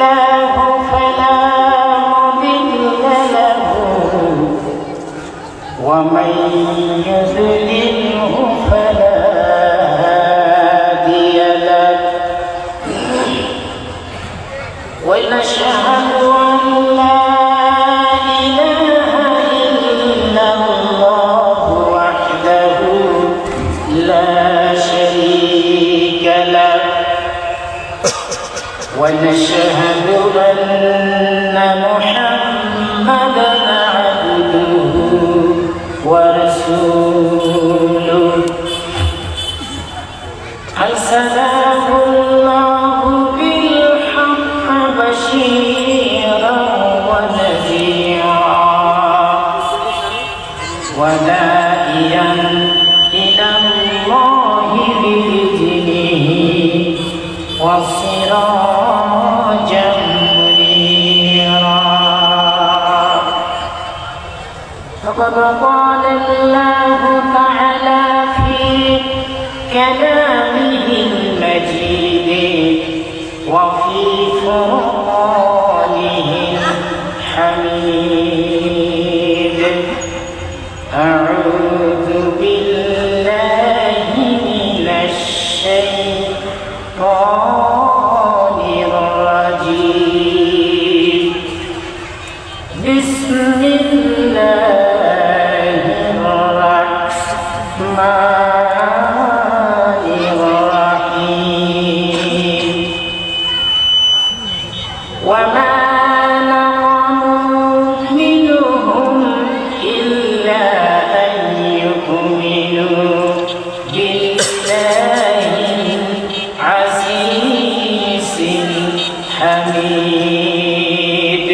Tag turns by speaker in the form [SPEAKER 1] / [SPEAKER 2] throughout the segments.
[SPEAKER 1] الله فلا مضل له ومن يضلله فلا هادي له ونشهد أن لا إله إلا الله وحده لا شريك له ونشهد أن محمدا عبده ورسوله أرسله الله بالحق بشيرا ونذيرا وداعيا إلى الله بإذنه وسراجا منيرا فقد قال الله تعالى في كلامه المجيد وفي فرقانه الحميد أعوذ بالله من الشيطان الرجيم بسم الله الرحمن الرحيم وما نقموا منهم إلا أن يؤمنوا بالله العزيز الحميد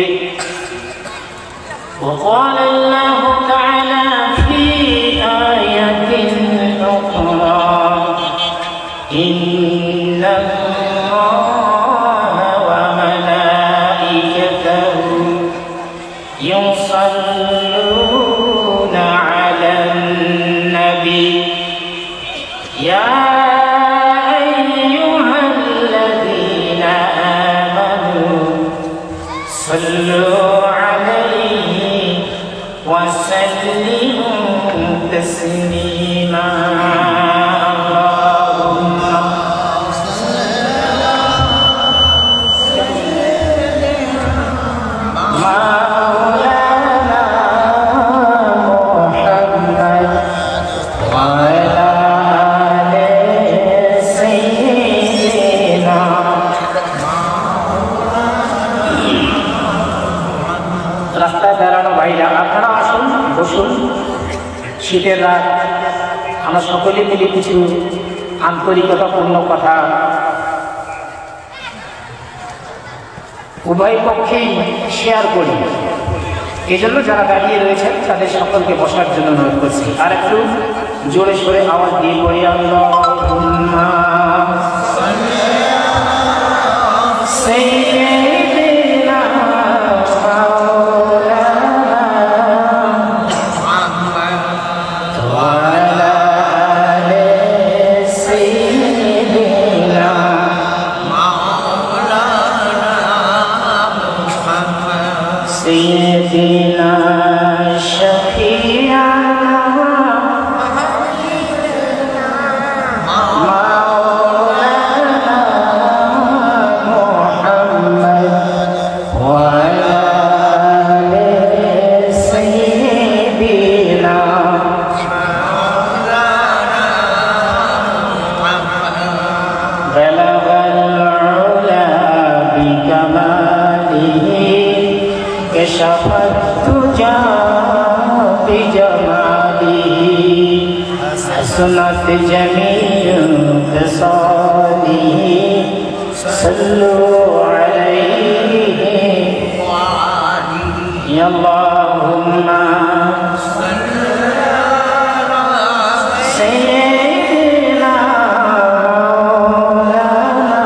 [SPEAKER 1] وقال الله تعالى في آية أخرى إن الله وملائكته يصلون على النبي يا أيها الذين آمنوا صلوا عليه وسلموا تسليما اللهم مولانا محمد وعلى آل سيدنا রাস্তায় দাঁড়ানো ভাইরা আপনারা আসুন বসুন শীতের রাত আমরা সকলে মিলে কিছু আন্তরিকতাপূর্ণ কথা উভয় পক্ষেই শেয়ার করি এই জন্য যারা দাঁড়িয়ে রয়েছেন তাদের সকলকে বসার জন্য অনুরোধ করছি আর একটু জোরে সোরে আওয়াজ দিয়ে পড়ি আল্লাহুম্মা সাইয়্যিদিনা سيدنا شفيعنا مولانا محمد وعلى آل سيدنا بلغ العلا بكماله كشف الدجى بجماله حسنت جميع خصاله صلوا عليه يا اللهم سيدنا مولانا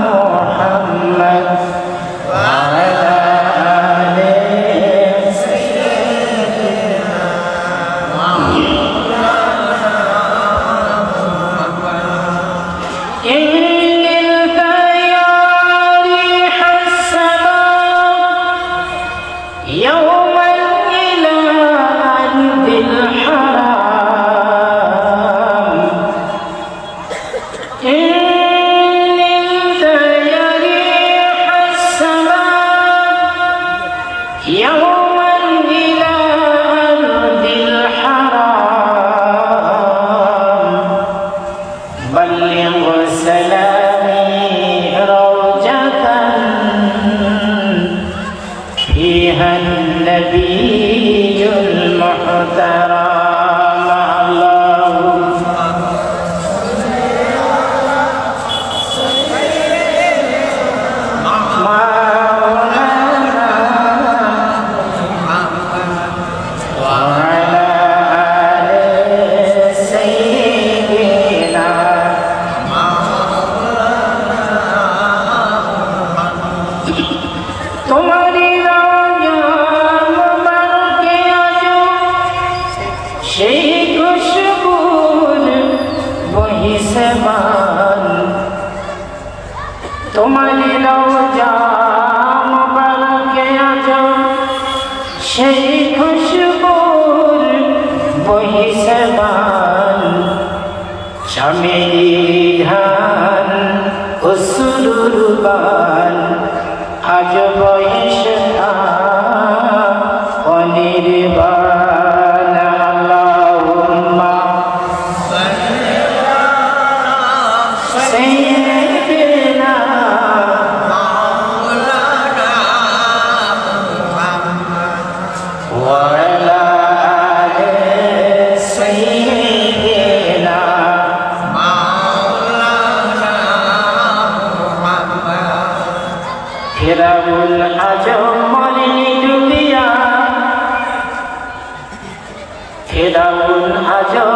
[SPEAKER 1] محمد وعلى آل سيدنا إن التيار তোমারি রওজা মুবারকে আজ সেই খুশবুর বহিছে মান। তোমারি রওজা মুবারকে আজ সেই খুশবুর বহিছে মান। স্বামীর ধান অসুরুর বান আজ বহিছে অনির্বাণ। আল্লাহুম্মা সাইয়্যিদিনা ওয়া আলা আলি সাইয়্যিদিনা ফিরাউন আজম মলিনী ডুবিয়া, ফিরাউন আজম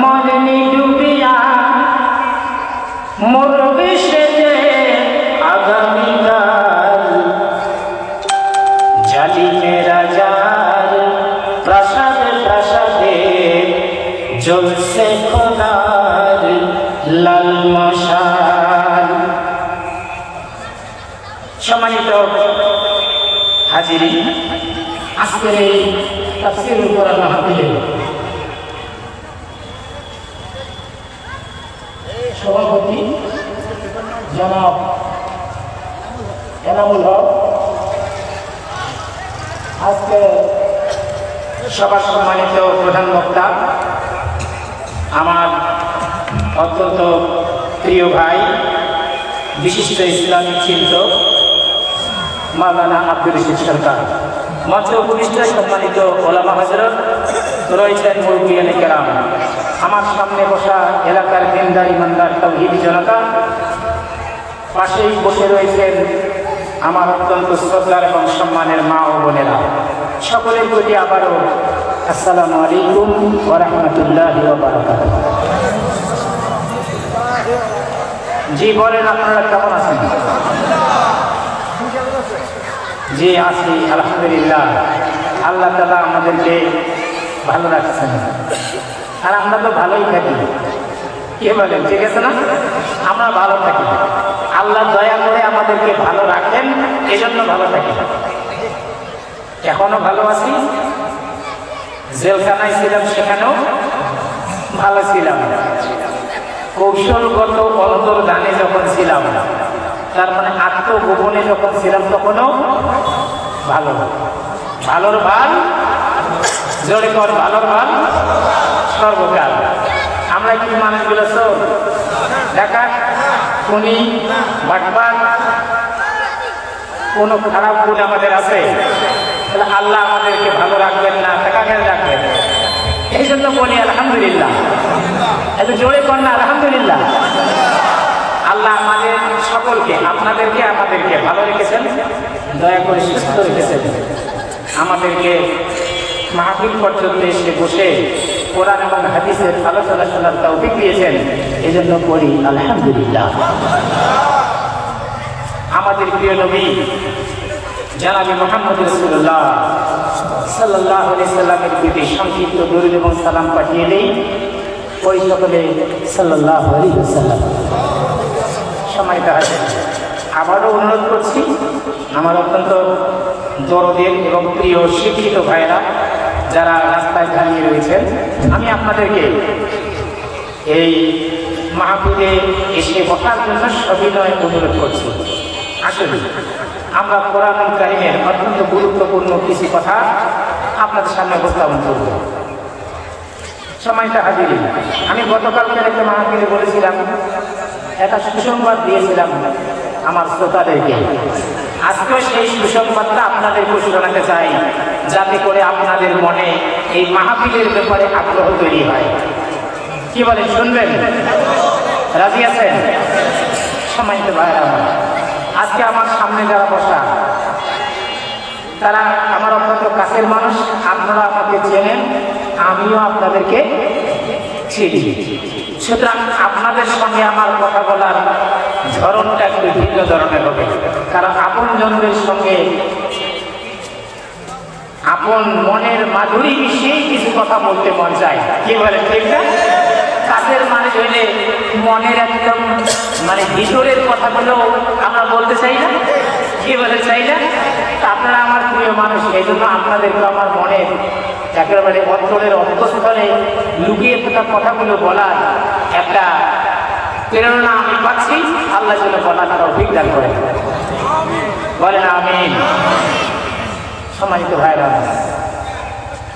[SPEAKER 1] মলিনী ডুবিয়া মরবে সে যে আগামীকাল। জালিমে রাজার প্রাসাদে প্রাসাদে জ্বলছে খোদার লাল মশাল। সম্মানিত হাজিরিন, আজকের এই তাফসীরুল কোরআন মাহফিলে সভাপতি জনাব এনামুল হক, আজকে সবার সম্মানিত প্রধান বক্তা আমার অত্যন্ত প্রিয় ভাই বিশিষ্ট ইসলামিক চিন্তক মাওলানা আব্দুর রশিদ সরকার, মঞ্চে উপবিষ্ট সম্মানিত ওলামা হযরত রয়েছেন, মুরব্বিয়ানে কেরাম, আমার সামনে বসা এলাকার দিনদার ইমানদার তাওহীদি জনতা, পাশেই বসে রয়েছেন আমার অত্যন্ত শ্রদ্ধার এবং সম্মানের মা ও বোনেরা, সকলের প্রতি আবারও আসসালামু আলাইকুম ওয়া রাহমাতুল্লাহি ওয়া বারাকাতুহু। জি বলেন, আপনারা কেমন আছেন? জি আছি আলহামদুলিল্লাহ। আল্লাহ তাআলা আমাদেরকে ভালো রাখছেন, আর আমরা তো ভালোই থাকি। কে বলেন? ঠিক আছে না? আমরা ভালো থাকি, আল্লাহ দয়া করে আমাদেরকে ভালো রাখেন, এজন্য ভালো থাকি। এখনো ভালো আছি, জেলখানায় ছিলাম সেখানেও ভালো ছিলাম, কৌশলগত অন্তর্দানে যখন ছিলাম, তার মানে আত্মগোপনে যখন ছিলাম তখনও ভালো। ভালোর ভাল জোরে কর, ভালোর ভাল সর্বকাল। আমরা কি মানুষগুলো সব দেখা খুনি বাটপার কোনো খারাপ গুণ আমাদের আছে, তাহলে আল্লাহ আমাদেরকে ভালো রাখবেন না, টাকা কেন রাখবেন? এই জন্য বলি আলহামদুলিল্লাহ। এত জোরে কর না আলহামদুলিল্লাহ। আল্লাহ আমাদের সকলকে, আপনাদেরকে আমাদেরকে ভালো রেখেছেন, দয়া করে সুস্থ রেখেছেন, আমাদেরকে মাহফিল পর্যন্ত এসে বসে কোরআন এবং হাদিসের আলোচনা শোনার তৌফিক দিয়েছেন, এই জন্য বলি আলহামদুলিল্লাহ। আমাদের প্রিয় নবী জনাবে মুহাম্মদ রাসূলুল্লাহ সাল্লাল্লাহু আলাইহি সাল্লামের প্রতি সংক্ষিপ্ত দরুদ এবং সালাম পাঠিয়ে দেই। ওই সকলে সাল্লাল্লাহু আলাইহি ওয়াসাল্লাম। সম্মানিত হাজির, আবারও অনুরোধ করছি আমার অত্যন্ত দরদের এবং প্রিয় শিক্ষিত ভাইয়েরা যারা রাস্তায় দাঁড়িয়ে রয়েছেন, আমি আপনাদেরকে এই মাহফিলে এসে বসার জন্য সবিনয় অনুরোধ করছি। আসলে আমরা কোরআন কারীমের অত্যন্ত গুরুত্বপূর্ণ কিছু কথা আপনাদের সামনে উপস্থাপন করব। সম্মানিত হাজিরিন, আমি গতকালকের একটা মাহফিলে বলেছিলাম, একটা সুসংবাদ দিয়েছিলাম আমার শ্রোতাদেরকে। আজকেও সেই সুসংবাদটা আপনাদেরকে শোনাতে চাই, যাতে করে আপনাদের মনে এই মাহফিলের ব্যাপারে আগ্রহ তৈরি হয়। কি বলেন, শুনবেন? রাজি আছেন? সম্মানিত ভাইরা আমার, আজকে আমার সামনে যারা বসা তারা আমার অত্যন্ত কাছের মানুষ, আপনারা আমাকে চেনেন, আমিও আপনাদেরকে চিনি। সুতরাং আপনাদের সঙ্গে আমার কথা বলার ধরনটা একটু ভিন্ন ধরনের হবে, কারণ আপন জনদের সঙ্গে আপন মনের মাধুরী মিশিয়েই কিছু কথা বলতে মন চায়। কি বলে ঠিক না? কাছের মানুষ হইলে মনের একদম ভিতরের কথাগুলো আমরা বলতে চাই না, কি বলে চাই না? আপনারা আমার প্রিয় মানুষ, এই জন্য আপনাদেরকে আমার মনের একেবারে অন্তরের অন্তঃস্থলে লুকিয়ে থাকা কথাগুলো বলার একটা প্রেরণা আমি পাচ্ছি। আল্লাহ যেন বলার তৌফিক দান করেন, বলেন আমিন। সম্মানিত ভাইরা,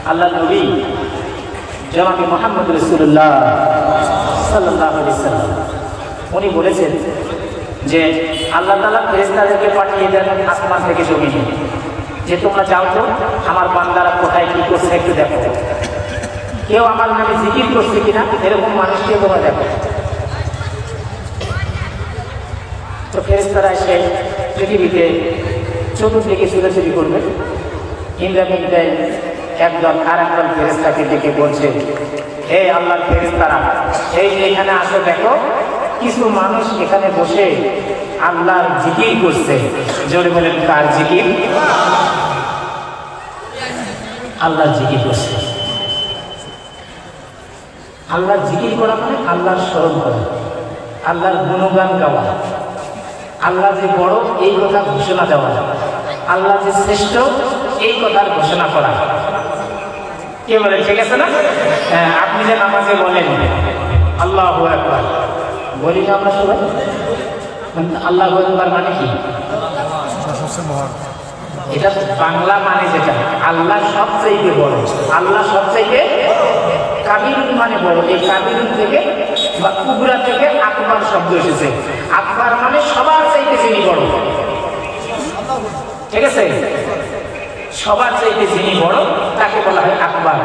[SPEAKER 1] আল্লাহ নবী জনাবে মুহাম্মদ রাসূলুল্লাহ সাল্লাল্লাহু আলাইহি ওয়াসাল্লাম উনি বলেছেন যে আল্লাহ তাআলা ফেরেশতাদেরকে পাঠিয়ে দেন আসমান থেকে জমিনে, যে তোমরা যাও তো আমার বান্দারা কোথায় কি করছে একটু দেখো, কেউ আমার নামে জিকির করছে কিনা, এরকম মানুষকে তোমরা দেখো। তো ফেরেশতারা এসে পৃথিবীতে চতুর্দিকে ছুটাছুটি করবে। ইন্দ্রামিন্দায় একদল আর একদল ফেরেশতাকে ডেকে বলছে, হে আল্লাহর ফেরেশতারা, এই যে এখানে আসো, দেখো কিছু মানুষ এখানে বসে আল্লাহর জিকির করছে। জোরে বলেন, কার জিকির? আল্লাহর জিকির করছে। আল্লাহর জিকির করা মানে আল্লাহর স্মরণ করা, আল্লাহর গুণগান গাওয়া, আল্লাহ যে বড় এই কথা ঘোষণা দেওয়া, আল্লাহ যে শ্রেষ্ঠ এই কথার ঘোষণা করা। কে বলে? ঠিক আছে না? হ্যাঁ, আপনি যে নামাজে বলেন আল্লাহু আকবার, বলি না আমরা সবাই? আল্লাহু আকবার মানে কি? এটা বাংলা মানে যেটা, আল্লাহ সবচেয়ে বড়, আল্লাহ সবচেয়ে কাবিরুন মানে বড়। এই কাবিরুন থেকে বা কুবরা থেকে আকবার শব্দ এসেছে। আকবার মানে সবার চাইতে যিনি বড়, ঠিক আছে? সবার চাইতে যিনি বড় তাকে বলা হয় আকবার।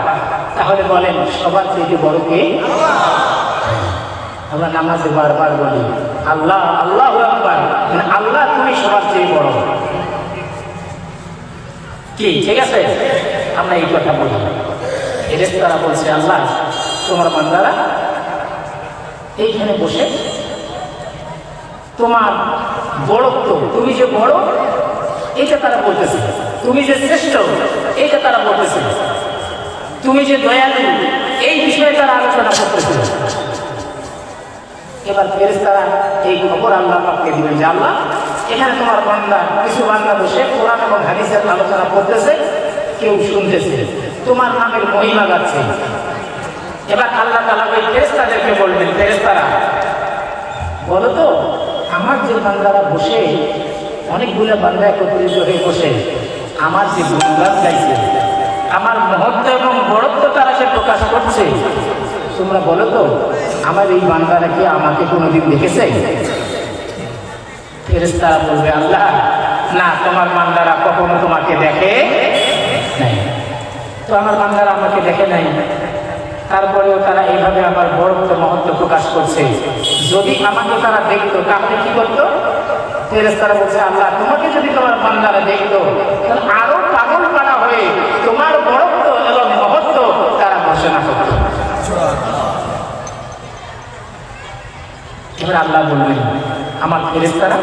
[SPEAKER 1] তাহলে বলেন, সবার চাইতে বড় কে? আমরা নামাজে বারবার বলি আল্লাহ, আল্লাহু আকবার, আল্লাহ তুমি সবার চেয়ে বড়। কি ঠিক আছে? আমরা এই কথা বলি। ফেরেশতারা বলছে, আল্লাহ তোমার বান্দারা এইখানে বসে তোমার বড়ত্ব, তুমি যে বড় এটা তারা বলতেছে, তুমি যে শ্রেষ্ঠ এটা তারা বলতেছে, তুমি যে দয়ালু এই বিষয়ে তারা আলোচনা করতেছিল। এবার ফেরেশতারা এই খবর আল্লাহ পাককে দিবেন যে আল্লাহ এখানে তোমার বান্দা, কিছু বান্দা বসে কোরআন এবং হাদিসের আলোচনা করতেছে, কেউ শুনতেছে, তোমার নামের মহিমা গাচ্ছে। এবার আল্লাহ তাআলা ওই ফেরেশতাদেরকে বলবেন, ফেরেশতারা বলো তো, আমার যে বান্দারা বসে, অনেকগুলো বান্দা একত্রিত হয়ে বসে আমার যে গুণগান গাইছে, আমার মহত্ব এবং বড়ত্ব তারা সে প্রকাশ করছে, তোমরা বলো তো আমার এই বান্দারা কি আমাকে কোনোদিন দেখেছে? ফেরেশতারা বলবে, আল্লাহ না, তোমার বান্দারা কখনো তোমাকে দেখে নাই। তো আমার বান্দারা আমাকে দেখে নাই, তারপরেও তারা এইভাবে আমার বড়ত্ব মহত্ব প্রকাশ করছে। যদি আমাকে তারা দেখতো তাহলে কি করতো? ফেরেশতারা বলছে, আল্লাহ তোমাকে যদি তোমার বান্দারা দেখতো তাহলে আরো পাগল পাড়া হয়ে তোমার বড়ত্ব এবং মহত্ব তারা ঘোষণা করত। এবার আল্লাহ বলবেন, আমার ফেরেশতারা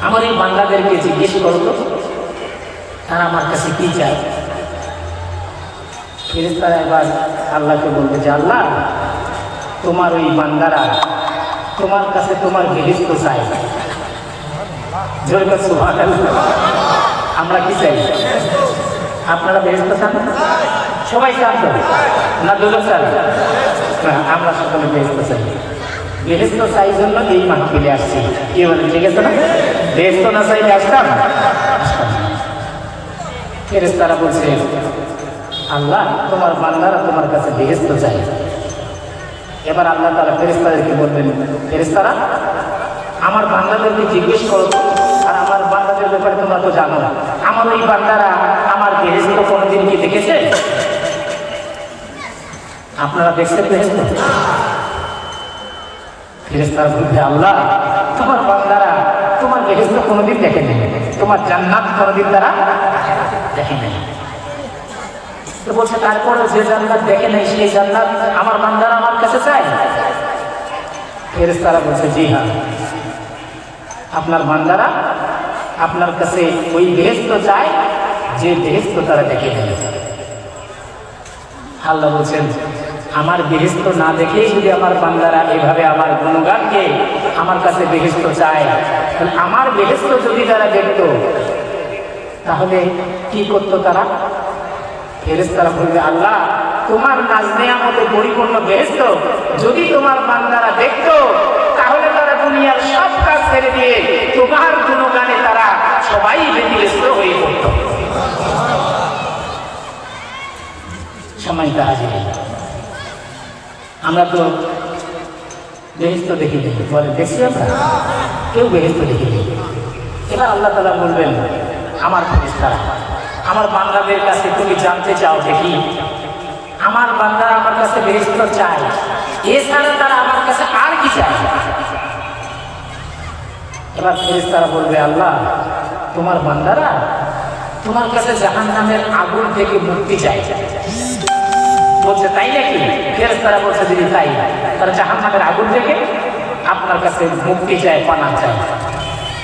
[SPEAKER 1] আমার এই বান্দাদেরকে জিজ্ঞেস করতো তারা আমার কাছে কি চায়। ফেরেশতারা এবার আল্লাহকে বলবে যে আল্লাহ তোমার ওই বান্দারা তোমার কাছে তোমার বেহেশত চাই। সুবহানাল্লাহ। আমরা কি চাই? আপনারা বেহেশত চান? সবাই চান তো না? দুটো চান? আমরা সকলে বেহেশত চাই। বেহেশত চাই জন্য এই মাহফিলে আসছি। কি বলেন? ঠিক আছে না? বেহেশত না চাইলে আসতাম? ফেরেশতারা বলছে, আল্লাহ তোমার বান্দারা তোমার কাছে বেহেশত চাই। এবার আল্লাহ তাআলা ফেরেশতাদেরকে বলবেন, ফেরেশতারা আমার বান্দাদেরকে জিজ্ঞেস করো, আর আমার বান্দাদের ব্যাপারে তোমরা তো জানো, আমার ওই বান্দারা আমার বেহেশত কোনোদিন কি দেখেছে? আপনারা দেখছেন বেহেশত? ফেরেশতারা বলবে, আল্লাহ তোমার বান্দারা তোমার বেহেশত কোনোদিন দেখে নেই, তোমার জান্নাত কোনোদিন তারা দেখে নেই। তো বলছে তারপরে যে জান্নাত দেখে নাই সেই জান্নাত আমার বান্দারা আমার কাছে চায়। ফেরেশতারা বলছে জি হ্যাঁ, আপনার বান্দারা আপনার কাছে ওই বেহেশত চায় যে বেহেশত তারা দেখে নেয়। আল্লাহ বলছেন আমার বেহেশত না দেখেই যদি আমার বান্দারা এভাবে আমার গুণগানকে আমার কাছে বেহেশত চায়, তাহলে আমার বেহেশত যদি তারা দেখতো তাহলে কি করতো তারা? ফেরেশতারা বলবে আল্লাহ তোমার নাজ নেয়ামতে পরিপূর্ণ বেহেশত যদি তোমার বান্দারা দেখতো তাহলে তারা দুনিয়ার সব কাজ ছেড়ে দিয়ে তোমার গুণগানে তারা সবাই ব্যতিব্যস্ত হয়ে পড়ত। সময়টা হাজির, আমরা তো বেহেশত দেখি দেখি বলে দেখছি আমরা, কেউ বেহেশত দেখি দেখি। এবার আল্লাহ তাআলা বলবেন আমার ফেরেশতারা আমার বান্দাদের কাছে তুমি জানতে চাও দেখি আমার বান্দারা আমার কাছে বেহেশত চায়, এছাড়া তারা আমার কাছে আর কি চায়? এবার ফেরেশতারা বলবে আল্লাহ তোমার বান্দারা তোমার কাছে জাহান্নামের আগুন থেকে মুক্তি চায়। বলছে তাই নাকি? ফেরেশতারা বলছে যদি তাই, তারা জাহান্নামের আগুন থেকে আপনার কাছে মুক্তি চায়, পানা চায়।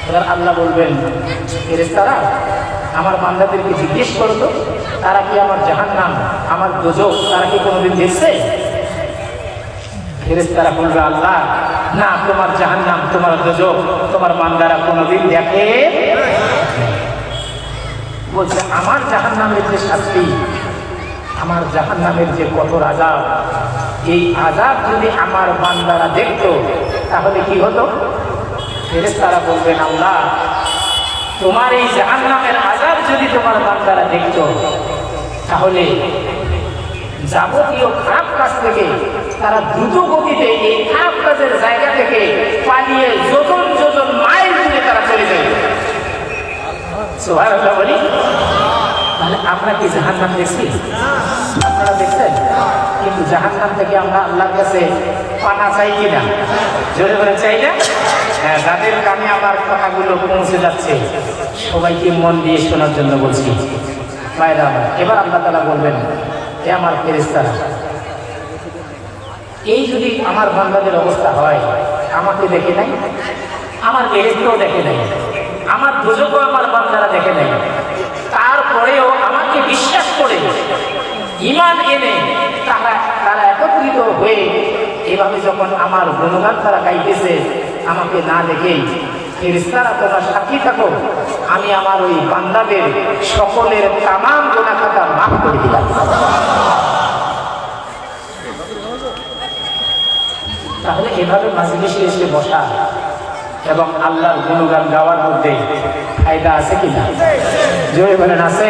[SPEAKER 1] এবার আল্লাহ বলবেন ফেরেশতারা আমার বান্দাদেরকে জিজ্ঞেস করো তো তারা কি আমার জাহান্নাম আমার দোজখ তারা কি কোনোদিন দেখছে? ফেরেশতারা বলবে আল্লাহ না, তোমার জাহান্নাম তোমার দোজখ তোমার বান্দারা কোনোদিন দেখে। বলছে আমার জাহান্নামের যে শাস্তি, আমার জাহান্নামের যে কঠোর আযাব, এই আযাব যদি আমার বান্দারা দেখতো তাহলে কি হতো? ফেরেশতারা বলবেন আল্লাহ তোমার এই জাহান্নামের আযাব যদি তোমার বান্দারা দেখতো তাহলে যাবতীয় খারাপ কাজ থেকে তারা দ্রুত গতিতে এই খারাপ কাজের জায়গা থেকে পালিয়ে যোজন যোজন মাইল দূরে তারা চলে যাবে। সুবহানাল্লাহ বলি। তাহলে আমরা কি জাহান্নাম দেখছি? আপনারা দেখছেন? কিন্তু জাহান্নাম থেকে আমরা আল্লাহর কাছে পানা চাই কিনা? জোরে করে চাই না? হ্যাঁ, যাদের কানে আমার কথাগুলো পৌঁছে যাচ্ছে সবাইকে মন দিয়ে শোনার জন্য বলছি। ভাইরা আমার, এবার আল্লাহ তাআলা বলবেন এ আমার ফেরেশতারা এই যদি আমার বান্দাদের অবস্থা হয়, আমাকে দেখে নাই, আমার বেহেশতও দেখে নাই, আমার দোজখও আমার বান্দারা দেখে নাই, তারপরেও আমাকে বিশ্বাস করে ঈমান এনে তারা একত্রিত হয়ে এভাবে যখন আমার গুণগান তারা গাইতেছে আমাকে না দেখেই, ফেরেশতারা তোমরা সাক্ষী থাকো আমি আমার ওই বান্দাদের সকলের তামাম গুনাহ খাতা মাফ করে দিলাম। তাহলে এভাবে মাজলিসে এসে বসা এবং আল্লাহর গুণগান গাওয়ার মধ্যে ফায়দা আছে কিনা? জোরে বলেন আছে?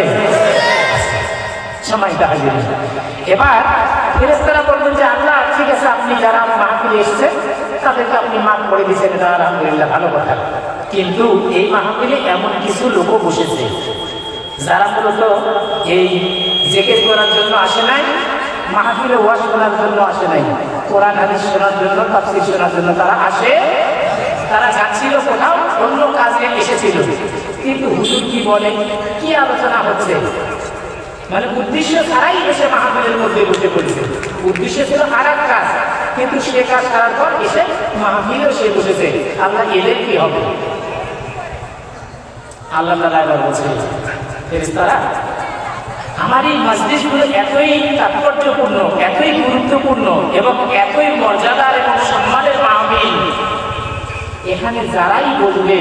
[SPEAKER 1] সময়টা হাজির। এবার ফেরেশতারা বলবেন যে আল্লাহ ঠিক আছে, আপনি যারা মাহফিলে এসেছেন তাদেরকে আপনি মাফ করে দিয়েছেন, এটা আলহামদুলিল্লাহ ভালো কথা। কিন্তু এই মাহফিলে এমন কিছু লোকও বসেছে যারা মূলত এই জিকির করার জন্য আসে নাই, মাহফিলে ওয়াজ শোনার জন্য আসে নাই, কোরআন হাদিস শোনার জন্য, তাফসীর শোনার জন্য তারা আসে। তারা যাচ্ছিল কোথাও অন্য কাজে এসেছিল, কিন্তু হুজুর কি বলে, কি আলোচনা হচ্ছে, মানে উদ্দেশ্য ছাড়াই এসে মাহফিলের মধ্যে বসে পড়েছে। উদ্দেশ্য ছিল আর এক কাজ, কিন্তু সে কাজ করার পর এসে মাহফিলেও সে বসেছে। আল্লাহ এদের কি হবে? আল্লাহ তাআলা এবার বলছে ফেরেশতারা আমার এই মজলিসগুলো এতই তাৎপর্যপূর্ণ, এতই গুরুত্বপূর্ণ এবং এতই মর্যাদার এবং সম্মানের মাহফিল, এখানে যারাই বলবে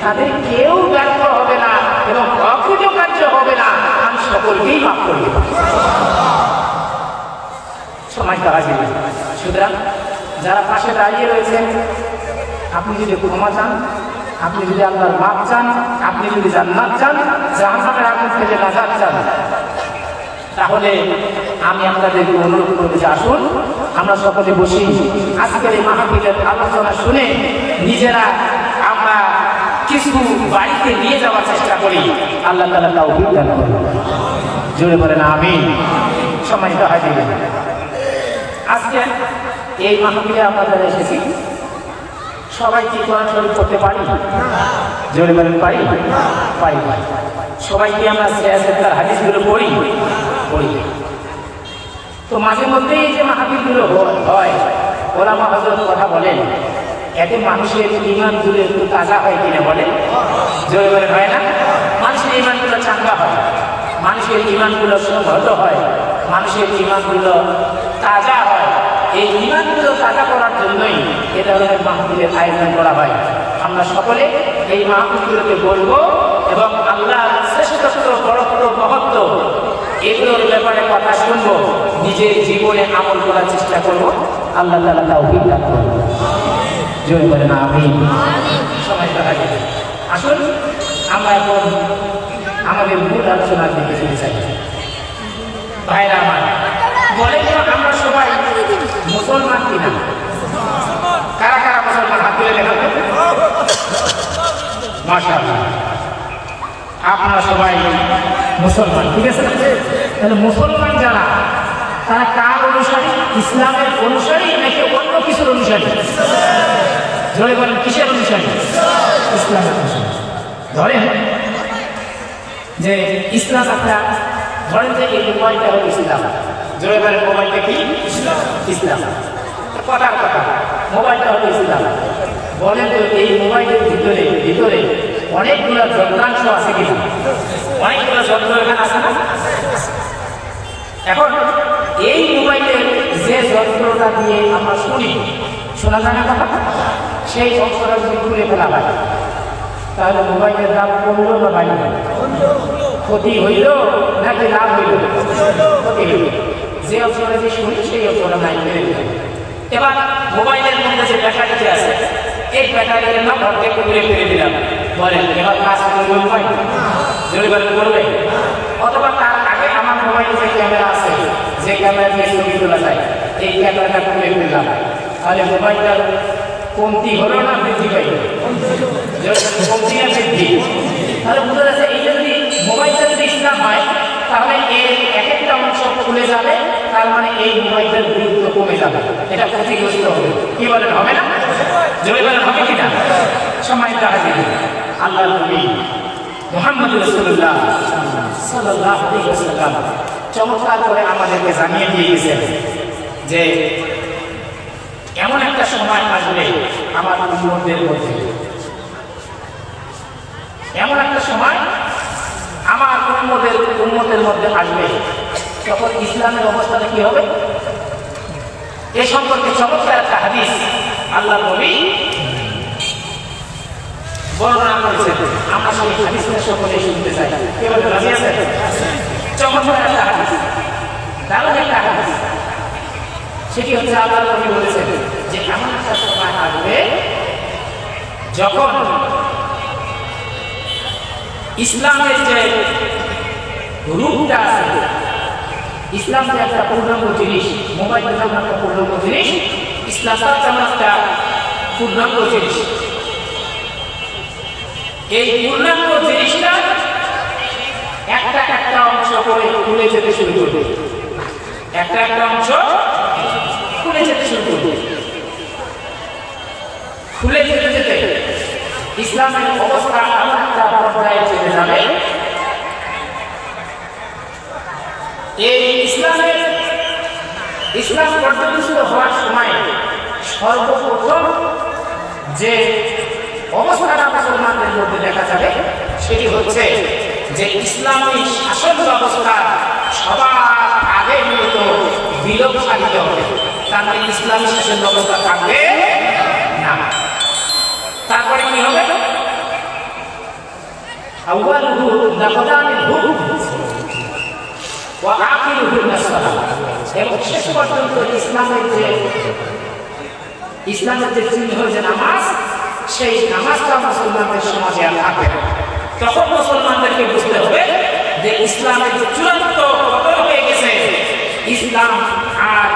[SPEAKER 1] তাদের কেউ ব্যর্থ হবে না এবং অকৃতকার্য হবে না, আমি সকলকেই মাফ করে দেব। সময় করা যাবে। সুতরাং যারা পাশে দাঁড়িয়ে রয়েছেন, আপনি যদি ক্ষমা চান, আপনি যদি আল্লাহর মাফ চান, আপনি যদি জান্নাত চান, জাহান্নামের আগুন থেকে নাজাত চান, তাহলে আমি আপনাদেরকে অনুরোধ করব যে আসুন আমরা সকলে বসি, আজকের এই মাহফিলের আলোচনা শুনে নিজেরা আমরা কিছু বাড়িতে নিয়ে যাওয়ার চেষ্টা করি। আল্লাহ তাআলা তাওফিক দান করুন। জোরে বলেন আমিন। সম্মানিত হাজির, আজকে এই মাহফিলে আমরা যারা এসেছি সবাই কি কোরআন শরীফ পড়তে পারি? জোরে বলেন পারি? পারি। সবাই কি আমরা সিরাজের হাদিসগুলো পড়ি? করি। তো মাঝে মধ্যেই যে মাহফিলগুলো হয়, ওলামা হযরত কথা বলেন, এতে মানুষের ঈমানগুলো একটু তাজা হয় কিনা বলেন? জোরে বলেন হয় না? মানুষের ঈমানগুলো চাঙ্গা হয়, মানুষের ঈমানগুলো সংহত হয়, মানুষের ঈমানগুলো তাজা হয়। এই ঈমানগুলো তাজা করার জন্যই এ ধরনের মাহফিলের আয়োজন করা হয়। আমরা সকলে এই মাহফিলগুলোকে বলবো এবং আল্লাহর শ্রেষ্ঠত্ব, বড়ত্ব, মহত্ব এগুলোর ব্যাপারে কথা শুনবো, নিজের জীবনে আমল করার চেষ্টা করবো। আল্লাহ তাআলা তৌফিক দান করুন। জয় বলেন আমিন। সময় দেখা যাবে। আসুন আমরা এখন আমাদের মূল আলোচনার দিকে চলে যাই। ভাইরা আমার, বলেন তো আমরা সবাই মুসলমান কিনা? কারা কারা মুসলমান? হাত তুলে দেখাবো। মাশাআল্লাহ, আপনারা সবাই মুসলমান, ঠিক আছে? তাহলে মুসলমান যারা, তারা কার অনুসারী? ইসলামের অনুসারী নাকি অন্য কিছুর অনুসারী? ধরে বলেন কিসের অনুসারী? ইসলামের অনুসারী। ধরেন যে ইসলাম একটা, ধরেন যে এই মোবাইলটা হলো ইসলাম। ধরে বলেন মোবাইলটা কি? ইসলাম। কথার কথা, মোবাইলটা হলো ইসলাম। বলেন তো এই মোবাইলের ভিতরে অনেকগুলো যন্ত্রাংশ আছে কিনা? অনেকগুলো যন্ত্র এখানে আছে না? এখন এই মোবাইলের যে যন্ত্রটা দিয়ে আমরা শুনি, শোনা যায় না কথা, সেই অংশটা যদি তুলে ফেলা হয়, তাহলে মোবাইলের দাম কমলো না বাড়লো? ক্ষতি হইল নাকি লাভ হইল? ক্ষতি হইল। যে অংশটা যে শুনি সেই অংশটা নাই বেড়ে দিল। এবার মোবাইলের মধ্যে যে ব্যাটারিটি আছে, এই ব্যাটারির নাম অর্ধেক তুলে ফেলে দিলাম। বলেন এবার কাজ করবে মোবাইল? জরিমানা করবে? অথবা তার আগে আমার মোবাইলে যে ক্যামেরা আছে, যে ক্যামেরা দিয়ে ছবি তোলা যায়, এই ক্যামেরাটা তুলে ফেললাম, তাহলে মোবাইলটার কমতি হলো না বৃদ্ধি পাইল? কমতি না বৃদ্ধি? তাহলে বোঝা যাচ্ছে এই যদি মোবাইলটা যদি ইসলাম হয়, তাহলে এর এক একটা অংশ খুলে যাবে, তার মানে এই মোবাইলটার গুরুত্ব কমে যাবে, এটা ক্ষতিগ্রস্ত হবে। কি বলেন, হবে না? জোরে বলেন হবে কিনা? সম্মানিত হাজির, আল্লাহর নবী মুহাম্মদ রাসূলুল্লাহ সাল্লাল্লাহু আলাইহি ওয়াসাল্লাম চমৎকার করে আমাদেরকে জানিয়ে দিয়ে গেছেন যে এমন একটা সময় আসবে আমার উম্মতের মধ্যে, এমন একটা সময় আমার উম্মতের মধ্যে আসবে, তখন ইসলামের অবস্থাটা কি হবে? এ সম্পর্কে চমৎকার একটা হাদিস আল্লাহর নবী বর্ণনা করেছেন। আমরা সেই হাদিসটা সকলে শুনতে চাই। কেউ রাজি আছেন? চমৎকার একটা হাদিস, দারুণ একটা হাদিস। সেটি হচ্ছে আল্লাহর নবী বলেছেন যে এমন একটা সময় আসবে যখন ইসলামের যে রূপটা আছে, ইসলাম যে একটা পূর্ণাঙ্গ জিনিস, মোবাইলটা যেমন একটা পূর্ণাঙ্গ জিনিস, ইসলামটা যেমন একটা পূর্ণাঙ্গ জিনিস, এই পূর্ণাঙ্গ জিনিসটা একটা অংশ করে খুলে যেতে শুরু করবে, একটা অংশ খুলে যেতে শুরু করবে। খুলে যেতে যেতে ইসলামের অবস্থা এমন একটা পর্যায়ে চলে যাবে, এই ইসলাম পর্যন্ত হওয়ার সময় সর্বপ্রথম যে অবস্থাটা মুসলমানদের মধ্যে দেখা যাবে সেটি হচ্ছে যে ইসলামী শাসন ব্যবস্থা সবার আগে মূলত বিলোপ সাধিত হবে। তার মানে ইসলামী শাসন ব্যবস্থা থাকবে না। তারপরে কি হবে? এবং শেষ পর্যন্ত ইসলামের যে চিহ্ন যে নামাজ, সেই নামাজটা মুসলমানদের সমাজে আর থাকবে না। তখন মুসলমানদেরকে বুঝতে হবে যে ইসলামের যে চূড়ান্ত পতন হয়ে গেছে, ইসলাম আর